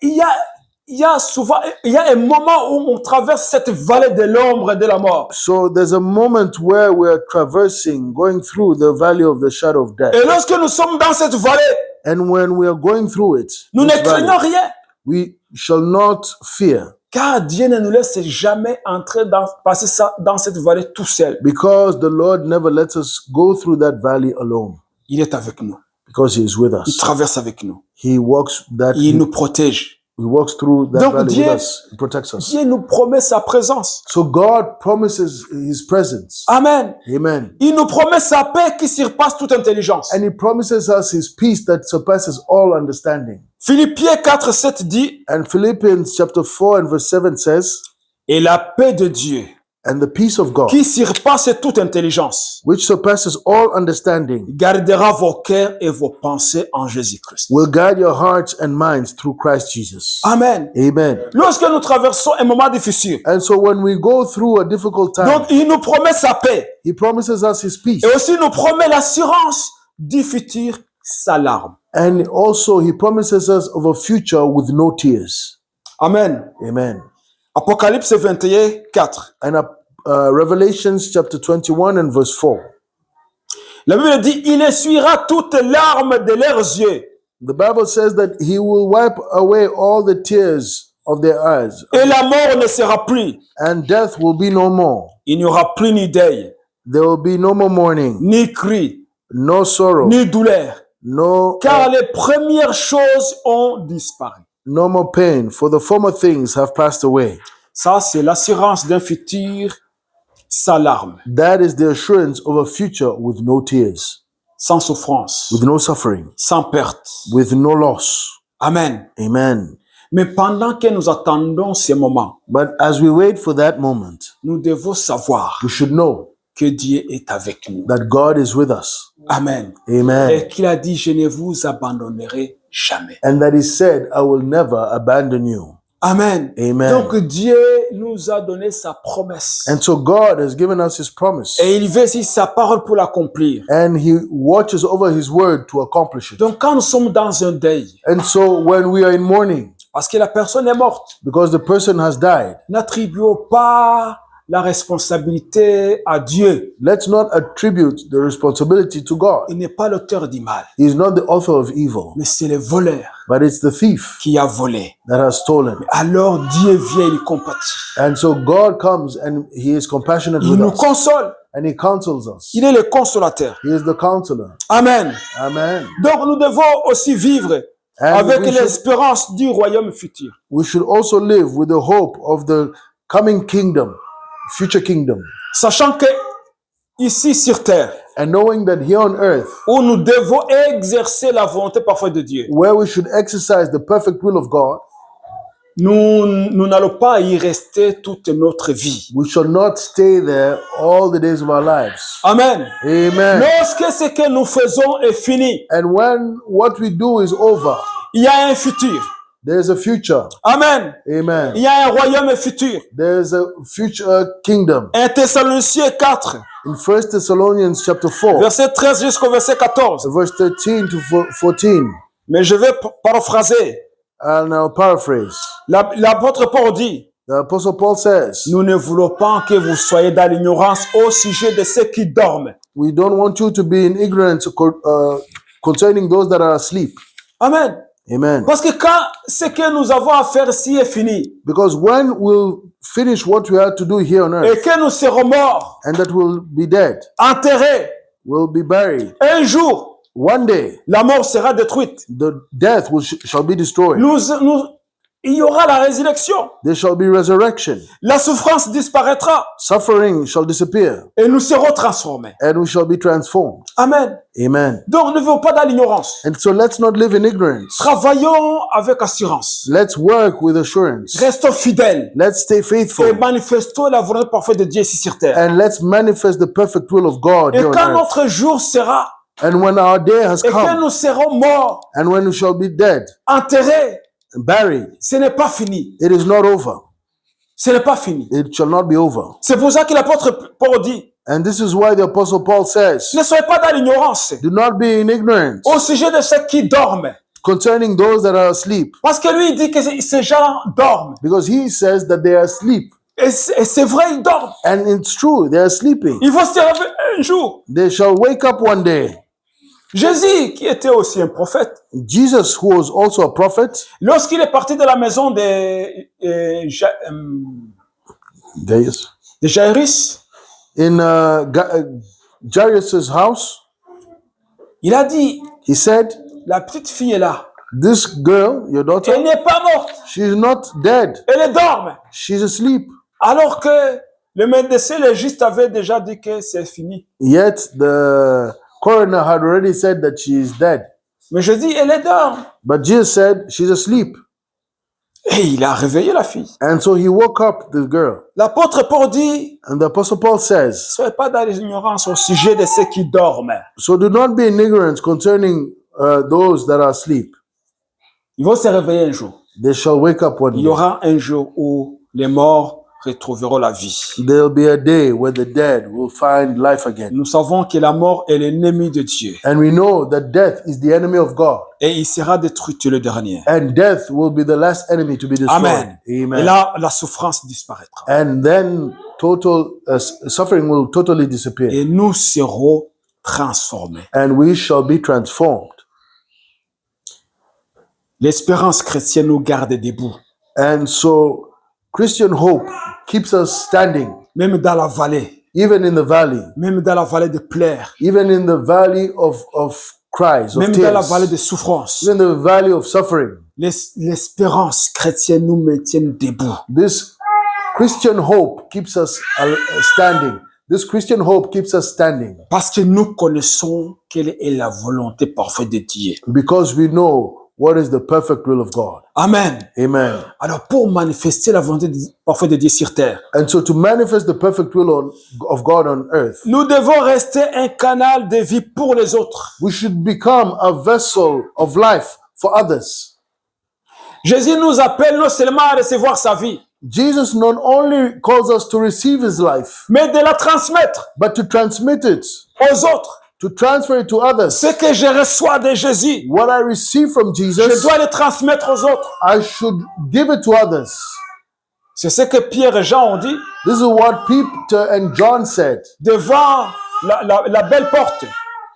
il y a un moment où on traverse cette vallée de l'ombre et de la mort. So there's a moment where we're traversing, going through the valley of the shadow of death. Et lorsque nous sommes dans cette vallée, And when we are going through it, nous ne this valley, craignons rien. we shall not fear, Car Dieu ne nous laisse jamais entrer passer dans cette vallée tout seul. because the Lord never lets us go through that valley alone, Il est avec nous. because he is with Il us. traverse avec nous. He walks Il nous protège. he walks through that Donc, valley Dieu- with us. He protects us. Dieu nous promet sa présence. So God promises his presence. Amen. Amen. Il nous promet sa paix qui surpasse toute intelligence. And he promises us his peace that surpasses all understanding. Philippiens 4, 7 dit, And Philippians chapter 4 and verse 7 says, et la paix de Dieu and the peace of God, qui surpasse toute intelligence which surpasses all understanding, gardera vos cœurs et vos pensées en Jésus-Christ. will guide your hearts and minds through Christ Jesus. Amen. Amen. Lorsque nous traversons un moment difficile, And so when we go through a difficult time, donc il nous promet sa paix he promises us his peace. et aussi nous promet l'assurance du futur, sa larme. And also he promises us of a future with no tears. Amen. Amen. Apocalypse 21, 4. And Revelations chapter 21 and verse 4. La Bible dit, il essuiera toutes larmes de leurs yeux. The Bible says that he will wipe away all the tears of their eyes, Et la mort ne sera plus. and death will be no more. Il n'y aura plus ni deuil, There will be no more mourning, ni cri, no sorrow, ni douleur. no Car les premières choses ont disparu. no more pain, for the former things have passed away. Ça, c'est l'assurance d'un futur sans larmes, That is the assurance of a future with no tears, sans souffrance, with no suffering, sans perte. with no loss. Amen. Amen. Mais pendant que nous attendons ces moments, But as we wait for that moment, nous devons savoir we should know que Dieu est avec nous. that God is with us. Amen. Amen. Et qu'il a dit, je ne vous abandonnerai jamais. And that he said, I will never abandon you. Amen. Amen. Donc Dieu nous a donné sa promesse. And so God has given us his promise. Et il veut aussi sa parole pour l'accomplir. And he watches over his word to accomplish it. Donc quand nous sommes dans un deuil, And so when we are in mourning, parce que la personne est morte, because the person has died, n'attribuons pas la responsabilité à Dieu. let's not attribute the responsibility to God. Il n'est pas l'auteur du mal, He is not the author of evil, mais c'est le voleur but it's the thief qui a volé. that has stolen. Alors Dieu vient et il compatit. And so God comes and he is compassionate Il with nous us. console. And he counsels us. Il est le consolateur. He is the counselor. Amen. Amen. Donc nous devons aussi vivre And avec we should, l'espérance du royaume futur. we should also live with the hope of the coming kingdom, future kingdom. Sachant que ici sur terre, And knowing that here on earth, où nous devons exercer la volonté parfaite de Dieu, where we should exercise the perfect will of God, nous n'allons pas y rester toute notre vie. we shall not stay there all the days of our lives. Amen. Amen. Lorsque ce que nous faisons est fini, And when what we do is over, il y a un futur. there's a future. Amen. Amen. Il y a un royaume futur. There's a future kingdom. 1 Thessaloniciens 4, In 1 Thessalonians chapter 4, verset 13 jusqu'au verset 14. verse 13 to 14, Mais je vais paraphraser. and I'll paraphrase. L'apôtre Paul dit, The Apostle Paul says, nous ne voulons pas que vous soyez dans l'ignorance au sujet de ceux qui dorment. we don't want you to be in ignorance concerning those that are asleep. Amen. Amen. Parce que quand ce que nous avons à faire ici est fini, Because when we'll finish what we have to do here on et earth, que nous serons morts, and that we'll be dead, enterrés, we'll be buried, un jour, one day la mort sera détruite. the death shall be destroyed. Il y aura la résurrection. There shall be resurrection. La souffrance disparaîtra Suffering shall disappear, et nous serons transformés. and we shall be transformed. Amen. Amen. Donc ne vivons pas dans l'ignorance. And so let's not live in ignorance. Travaillons avec assurance. Let's work with assurance. Restons fidèles Let's stay et faithful. manifestons la volonté parfaite de Dieu ici sur terre. And let's manifest the perfect will of God Et here on quand earth. notre jour sera, And when our day has et que come, nous serons morts, and when we shall be dead, enterrés, buried, ce n'est pas fini. it is not over. Ce n'est pas fini. It shall not be over. C'est pour ça que l'apôtre Paul dit, And this is why the Apostle Paul says, ne soyez pas dans l'ignorance do not be in ignorance au sujet de ceux qui dorment. concerning those that are asleep. Parce que lui, il dit que ces gens dorment. Because he says that they are asleep. Et c'est vrai, ils dorment. And it's true, they are sleeping. Ils vont se réveiller un jour. They shall wake up one day. Jésus, qui était aussi un prophète, Jesus, who was also a prophet, lorsqu'il est parti de la maison de Jairus, in Jairus' house, il a dit, he said, la petite fille est là. this girl, your Elle daughter, n'est pas morte. she's not dead. Elle dorme. She's asleep. Alors que le médecin légiste avait déjà dit que c'est fini. Yet the coroner had already said that she is dead. Mais je dis, elle dorme. But Jesus said she's asleep. Et il a réveillé la fille. And so he woke up the girl. L'apôtre Paul dit, And the Apostle Paul says, soyez pas dans l'ignorance au sujet de ceux qui dorment. so do not be in ignorance concerning those that are asleep. Ils vont se réveiller un jour. They shall wake up one Il y day. aura un jour où les morts retrouveront la vie. There'll be a day where the dead will find life again. Nous savons que la mort est l'ennemi de Dieu. And we know that death is the enemy of God. Et il sera détruit le dernier. And death will be the last enemy to be destroyed. Amen. Amen. Et là, la souffrance disparaîtra. And then suffering will totally disappear, et nous serons transformés. and we shall be transformed. L'espérance chrétienne nous garde debout, And so Christian hope keeps us standing, même dans la vallée, even in the valley, même dans la vallée de pleurs, even in the valley of cries, of même dans la vallée de tears, souffrance. even the valley of suffering. L'espérance chrétienne nous maintient debout. This Christian hope keeps us standing. This Christian hope keeps us standing Parce que nous connaissons quelle est la volonté parfaite de Dieu. because we know what is the perfect will of God. Amen. Amen. Alors, pour manifester la volonté parfaite de Dieu sur terre, And so to manifest the perfect will of God on earth, nous devons rester un canal de vie pour les autres. we should become a vessel of life for others. Jésus nous appelle non seulement à recevoir sa vie, Jesus not only calls us to receive his life, mais de la transmettre but to transmit it, aux autres. to transfer it to others. Ce que je reçois de Jésus, What I receive from je Jesus, dois le transmettre aux autres. I should give it to others. C'est ce que Pierre et Jean ont dit This is what Peter and John said. devant la belle porte.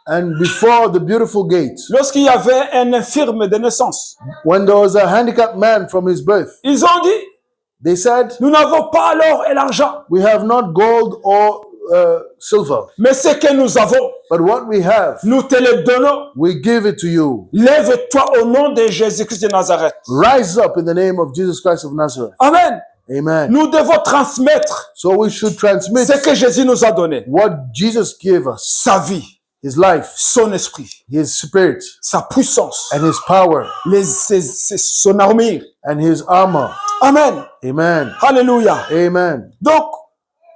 And before the beautiful gate, Lorsqu'il y avait un infirme de naissance, when there was a handicapped man from his birth, ils ont dit, they said, nous n'avons pas l'or et l'argent, we have not gold or silver, mais ce que nous avons, but what we have, nous te le donnons. we give it to you. Lève-toi au nom de Jésus-Christ de Nazareth. Rise up in the name of Jesus Christ of Nazareth. Amen. Amen. Nous devons transmettre So we should transmit ce que Jésus nous a donné. what Jesus gave us, Sa vie, his life, son esprit, his spirit, sa puissance, and his power, son armure. and his armor. Amen. Amen. Alléluia. Amen. Donc,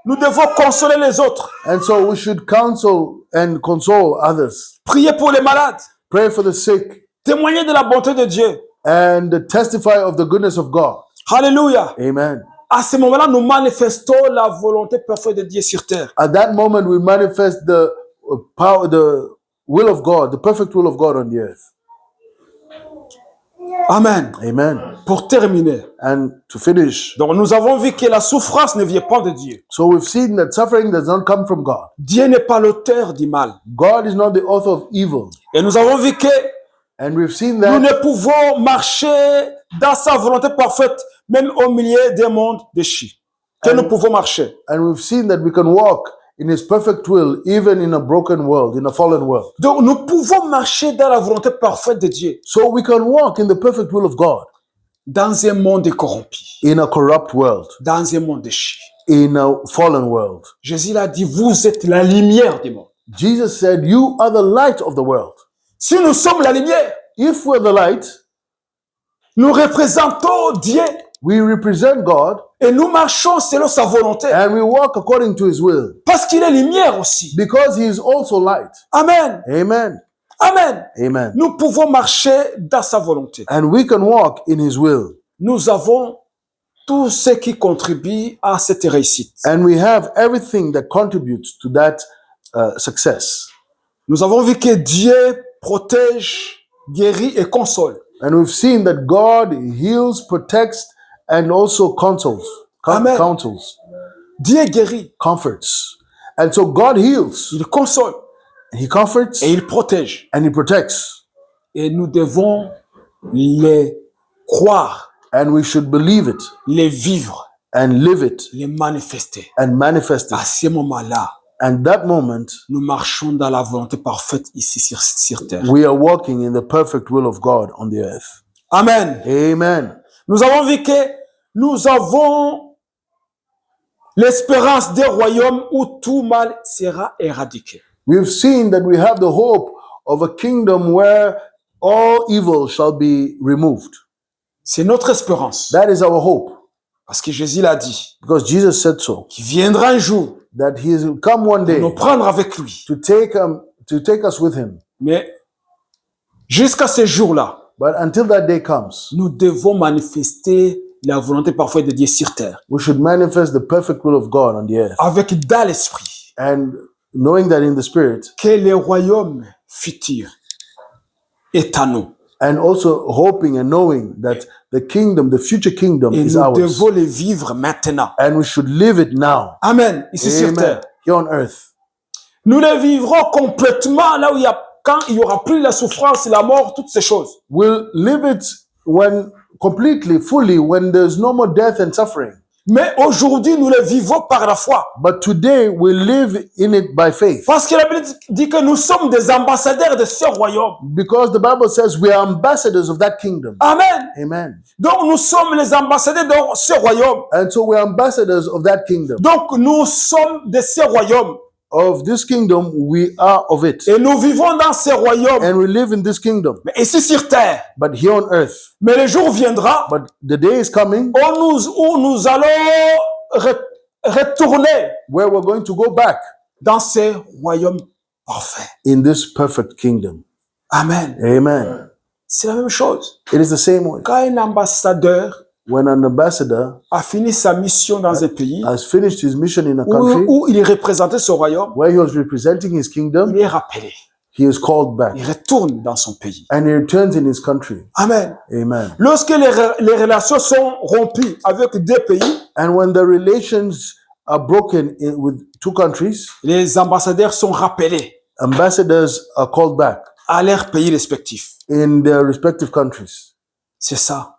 nous devons consoler les autres. And so we should counsel and console others. Prier pour les malades. Pray for the sick Témoigner de la bonté de Dieu. and testify of the goodness of God. Alléluia. Amen. À ce moment-là, nous manifestons la volonté parfaite de Dieu sur terre. At that moment, we manifest the power, the will of God, the perfect will of God on the earth. Amen. Amen. Pour terminer, And to finish, donc nous avons vu que la souffrance ne vient pas de Dieu. so we've seen that suffering does not come from God. Dieu n'est pas l'auteur du mal. God is not the author of evil. Et nous avons vu que And we've seen nous that ne pouvons marcher dans sa volonté parfaite, même au milieu des mondes déchus. Que nous pouvons marcher. and we've seen that we can walk in his perfect will, even in a broken world, in a fallen world. Donc nous pouvons marcher dans la volonté parfaite de Dieu, So we can walk in the perfect will of God dans un monde corrompu, in a corrupt world, dans un monde déchu. in a fallen world. Jésus l'a dit, vous êtes la lumière du monde. Jesus said, you are the light of the world. Si nous sommes la lumière, If we're the light, nous représentons Dieu we represent God et nous marchons selon sa volonté. and we walk according to his will Parce qu'il est lumière aussi. because he is also light. Amen. Amen. Amen. Amen. Nous pouvons marcher dans sa volonté. And we can walk in his will. Nous avons tout ce qui contribue à cette réussite. And we have everything that contributes to that success. Nous avons vu que Dieu protège, guérit et console. And we've seen that God heals, protects, and also counsels. Amen. Counsels, Dieu guérit, comforts. And so God heals, il console he comforts, et il protège. and he protects. Et nous devons les croire, And we should believe it les vivre, and live it les manifester. and manifest À it. ce moment-là, And that moment, nous marchons dans la volonté parfaite ici sur terre. we are walking in the perfect will of God on the earth. Amen. Amen. Nous avons vu que nous avons l'espérance des royaumes où tout mal sera éradiqué. We've seen that we have the hope of a kingdom where all evil shall be removed. C'est notre espérance. That is our hope, Parce que Jésus l'a dit, because Jesus said so, qu'il viendra un jour that he will come one day nous prendre avec lui. to take us with him. Mais jusqu'à ce jour-là, But until that day comes, nous devons manifester la volonté parfaite de Dieu sur terre. we should manifest the perfect will of God on the earth. Avec dans l'esprit And knowing that in the spirit, que le royaume futur est à nous. and also hoping and knowing that the kingdom, the future kingdom, Et is nous ours. devons les vivre maintenant. And we should live it now. Amen. Ici sur Amen. terre. Here on earth. Nous les vivrons complètement là où quand il n'y aura plus la souffrance, la mort, toutes ces choses. We'll live it when completely, fully, when there's no more death and suffering. Mais aujourd'hui, nous les vivons par la foi. But today we live in it by faith. Parce que la Bible dit que nous sommes des ambassadeurs de ce royaume. Because the Bible says we are ambassadors of that kingdom. Amen. Amen. Donc nous sommes les ambassadeurs de ce royaume. And so we are ambassadors of that kingdom. Donc nous sommes de ce royaume. Of this kingdom, we are of it. Et nous vivons dans ce royaume. And we live in this kingdom. Mais ici sur terre. But here on earth. Mais le jour viendra. But the day is coming. Où nous allons retourner. Where we're going to go back. Dans ce royaume parfait. In this perfect kingdom. Amen. Amen. C'est la même chose. It is the same way. Quand un ambassadeur when an ambassador a fini sa mission dans un pays has finished his mission in a country où il représentait son royaume, where he was representing his kingdom, il est rappelé. he is called back Il retourne dans son pays. and he returns in his country. Amen. Amen. Lorsque les relations sont rompues avec deux pays, And when the relations are broken with two countries, les ambassadeurs sont rappelés ambassadors are called back à leur pays respectif. in their respective countries. C'est ça,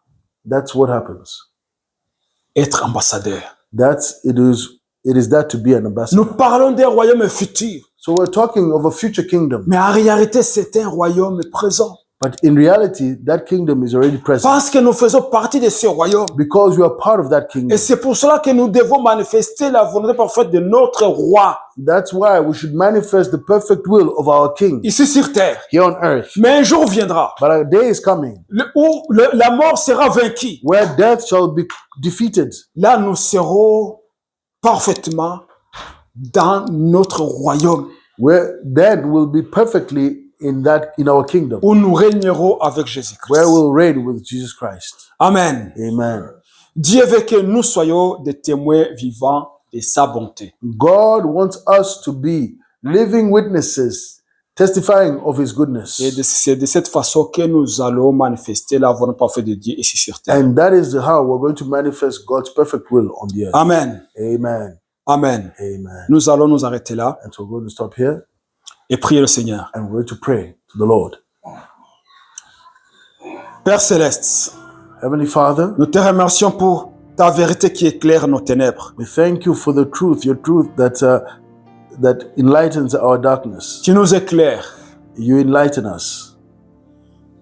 That's what happens. être ambassadeur. It is that to be an ambassador. Nous parlons d'un royaume futur, So we're talking of a future kingdom, mais en réalité, c'est un royaume présent. but in reality, that kingdom is already present Parce que nous faisons partie de ce royaume. because we are part of that Et kingdom. c'est pour cela que nous devons manifester la volonté parfaite de notre roi That's why we should manifest the perfect will of our King ici sur terre. here on earth. Mais un jour viendra But a day is coming où la mort sera vaincue. where death shall be defeated. Là, nous serons parfaitement dans notre royaume Where then we'll be perfectly in our kingdom, où nous régnerons avec Jésus-Christ. where we'll reign with Jesus Christ. Amen. Amen. Dieu veut que nous soyons des témoins vivants de sa bonté. God wants us to be living witnesses, testifying of His goodness. Et c'est de cette façon que nous allons manifester la volonté parfaite de Dieu ici sur terre. And that is how we're going to manifest God's perfect will on the earth. Amen. Amen. Amen. Amen. Nous allons nous arrêter là And so we're going to stop here et prier le Seigneur. and we're going to pray to the Lord. Père Céleste, Heavenly Father, nous te remercions pour ta vérité qui éclaire nos ténèbres. we thank you for the truth, your truth that enlightens our darkness. Tu nous éclaires. You enlighten us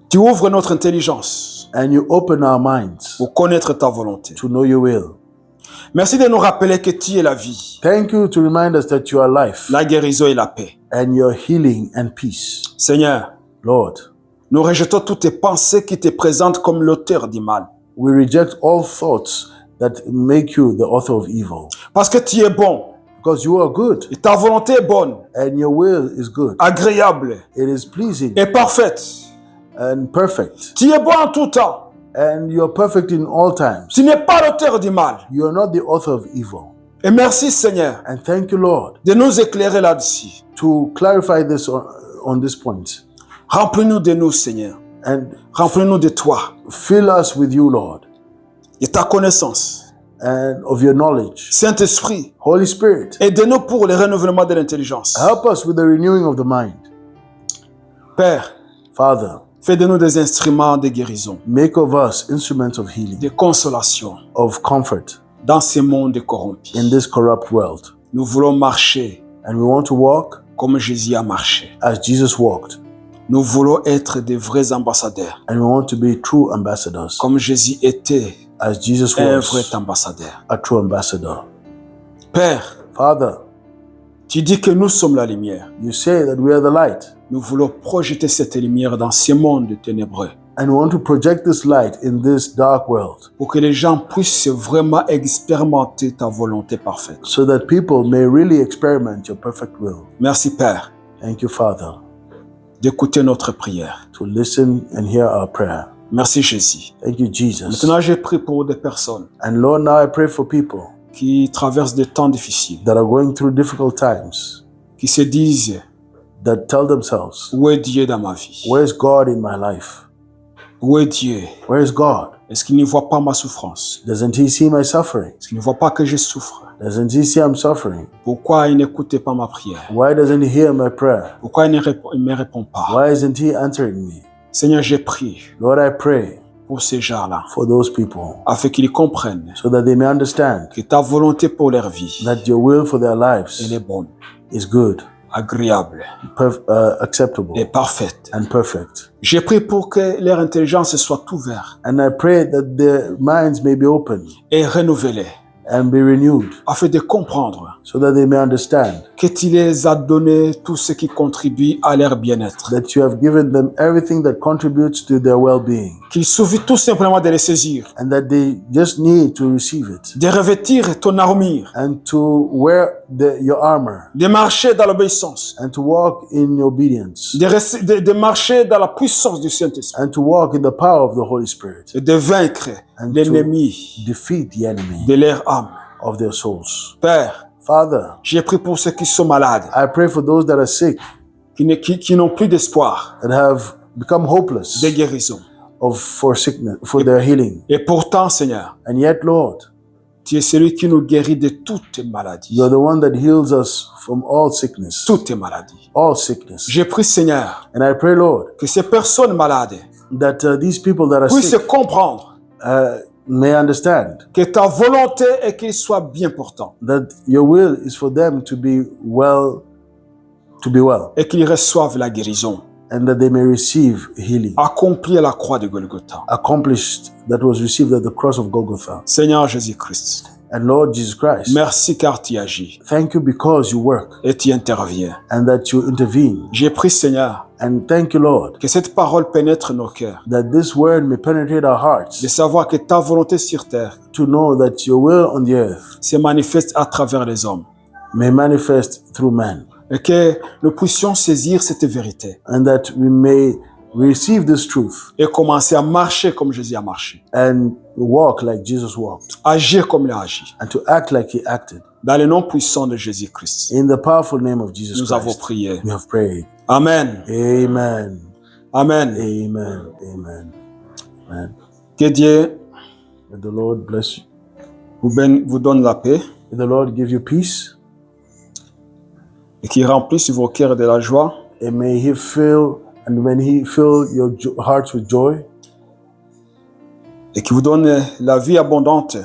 Tu ouvres notre intelligence and you open our minds pour connaître ta volonté. to know your will. Merci de nous rappeler que tu es la vie, Thank you to remind us that you are life la guérison et la paix. and your healing and peace. Seigneur, Lord, nous rejetons toutes tes pensées qui te présentent comme l'auteur du mal. we reject all thoughts that make you the author of evil. Parce que tu es bon Because you are good et ta volonté est bonne, and your will is good. agréable It is pleasing et parfaite. and perfect. Tu es bon en tout temps. And you are perfect in all times. Tu n'es pas l'auteur du mal. You are not the author of evil. Et merci Seigneur And thank you, Lord, de nous éclairer là-dessus. to clarify this on this point. Remplis-nous de nous Seigneur. And Remplis-nous de toi, fill us with you, Lord, de ta connaissance. and of your knowledge. Saint-Esprit, Holy Spirit, aide-nous pour le renouvellement de l'intelligence. help us with the renewing of the mind. Père, Father, fais de nous des instruments de guérison, make of us instruments of healing, de consolation of comfort dans ce monde corrompu. in this corrupt world. Nous voulons marcher And we want to walk comme Jésus a marché. as Jesus walked. Nous voulons être des vrais ambassadeurs, And we want to be true ambassadors, comme Jésus était as Jesus un vrai was ambassadeur. a true ambassador. Père, Father, tu dis que nous sommes la lumière. you say that we are the light. Nous voulons projeter cette lumière dans ce monde ténébreux And we want to project this light in this dark world pour que les gens puissent vraiment expérimenter ta volonté parfaite. so that people may really experiment your perfect will. Merci Père Thank you, Father, d'écouter notre prière. to listen and hear our prayer. Merci Jésus. Thank you, Jesus. Maintenant, j'ai prié pour des personnes And Lord, now I pray for people qui traversent des temps difficiles, that are going through difficult times, qui se disent that tell themselves, où est Dieu dans ma vie? where's God in my life? Où est Dieu? Where is God? Est-ce qu'il ne voit pas ma souffrance? Doesn't he see my suffering? Est-ce qu'il ne voit pas que je souffre? Doesn't he see I'm suffering? Pourquoi il n'écoutait pas ma prière? Why doesn't he hear my prayer? Pourquoi il ne me répond pas? Why isn't he answering me? Seigneur, j'ai prié Lord, I pray pour ces gens-là, for those people afin qu'ils comprennent so that they may understand que ta volonté pour leur vie, that your will for their elle lives est bonne, is good, agréable acceptable, et parfaite. and perfect. J'ai prié pour que leur intelligence soit ouverte And I pray that their minds may be open et renouvelée, and be renewed afin de comprendre so that they may understand que tu les as donné tout ce qui contribue à leur bien-être. that you have given them everything that contributes to their well-being, Qu'il suffit tout simplement de les saisir, and that they just need to receive it de revêtir ton armure, and to wear your armor de marcher dans l'obéissance, and to walk in obedience de marcher dans la puissance du Saint-Esprit and to walk in the power of the Holy Spirit et de vaincre and l'ennemi to defeat the enemy de leur âme. of their souls. Père, Father, j'ai prié pour ceux qui sont malades, I pray for those that are sick, qui n'ont plus d'espoir that have become hopeless de guérison. for sickness, for their healing. Et pourtant, Seigneur, And yet, Lord, tu es celui qui nous guérit de toutes maladies. you're the one that heals us from all sickness, Toutes maladies. all sickness. J'ai prié, Seigneur, And I pray, Lord, que ces personnes malades that these people that are puissent sick comprendre may understand que ta volonté est qu'ils soient bien portants that your will is for them to be well, et qu'ils reçoivent la guérison and that they may receive healing, accomplie à la croix de Golgotha. accomplished, that was received at the cross of Golgotha. Seigneur Jésus-Christ, And Lord Jesus Christ, merci car tu agis thank you because you work et tu interviens. and that you intervene. J'ai prié, Seigneur, And thank you, Lord, que cette parole pénètre nos cœurs, that this word may penetrate our de hearts, savoir que ta volonté sur terre to know that your will on the earth se manifeste à travers les hommes may manifest through man, et que nous puissions saisir cette vérité and that we may receive this truth et commencer à marcher comme Jésus a marché, and walk like Jesus walked, agir comme il a agi. and to act like he acted. Dans le nom puissant de Jésus-Christ, In the powerful name of Jesus nous avons Christ, prié. we have prayed. Amen. Amen. Amen. Amen. Amen. Amen. Que Dieu May the Lord bless you. vous donne la paix May the Lord give you peace, et qu'il remplisse vos cœurs de la joie and may He fill, and when He fill your hearts with joy, et qu'il vous donne la vie abondante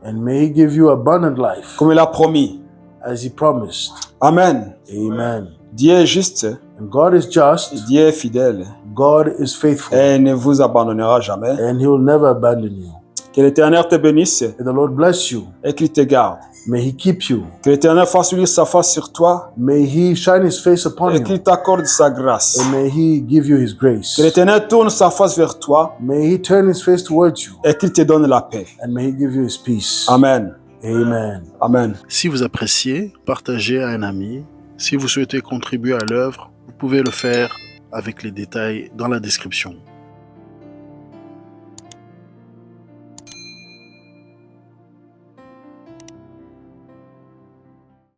and may He give you abundant life, comme il a promis. as He promised. Amen. Amen. Dieu est juste, And God is just, Dieu est fidèle God is faithful, et il ne vous abandonnera jamais. and He will never abandon you. Que l'Éternel te bénisse May the Lord bless you. et qu'il te garde. May He keep you. Que l'Éternel fasse luire sa face sur toi May He shine His face upon et you, qu'il t'accorde sa grâce. and may He give you His grace. Que l'Éternel tourne sa face vers toi May He turn His face towards you, et qu'il te donne la paix. and may He give you His peace. Amen. Amen. Amen. Si vous appréciez, partagez à un ami. Si vous souhaitez contribuer à l'œuvre, vous pouvez le faire avec les détails dans la description.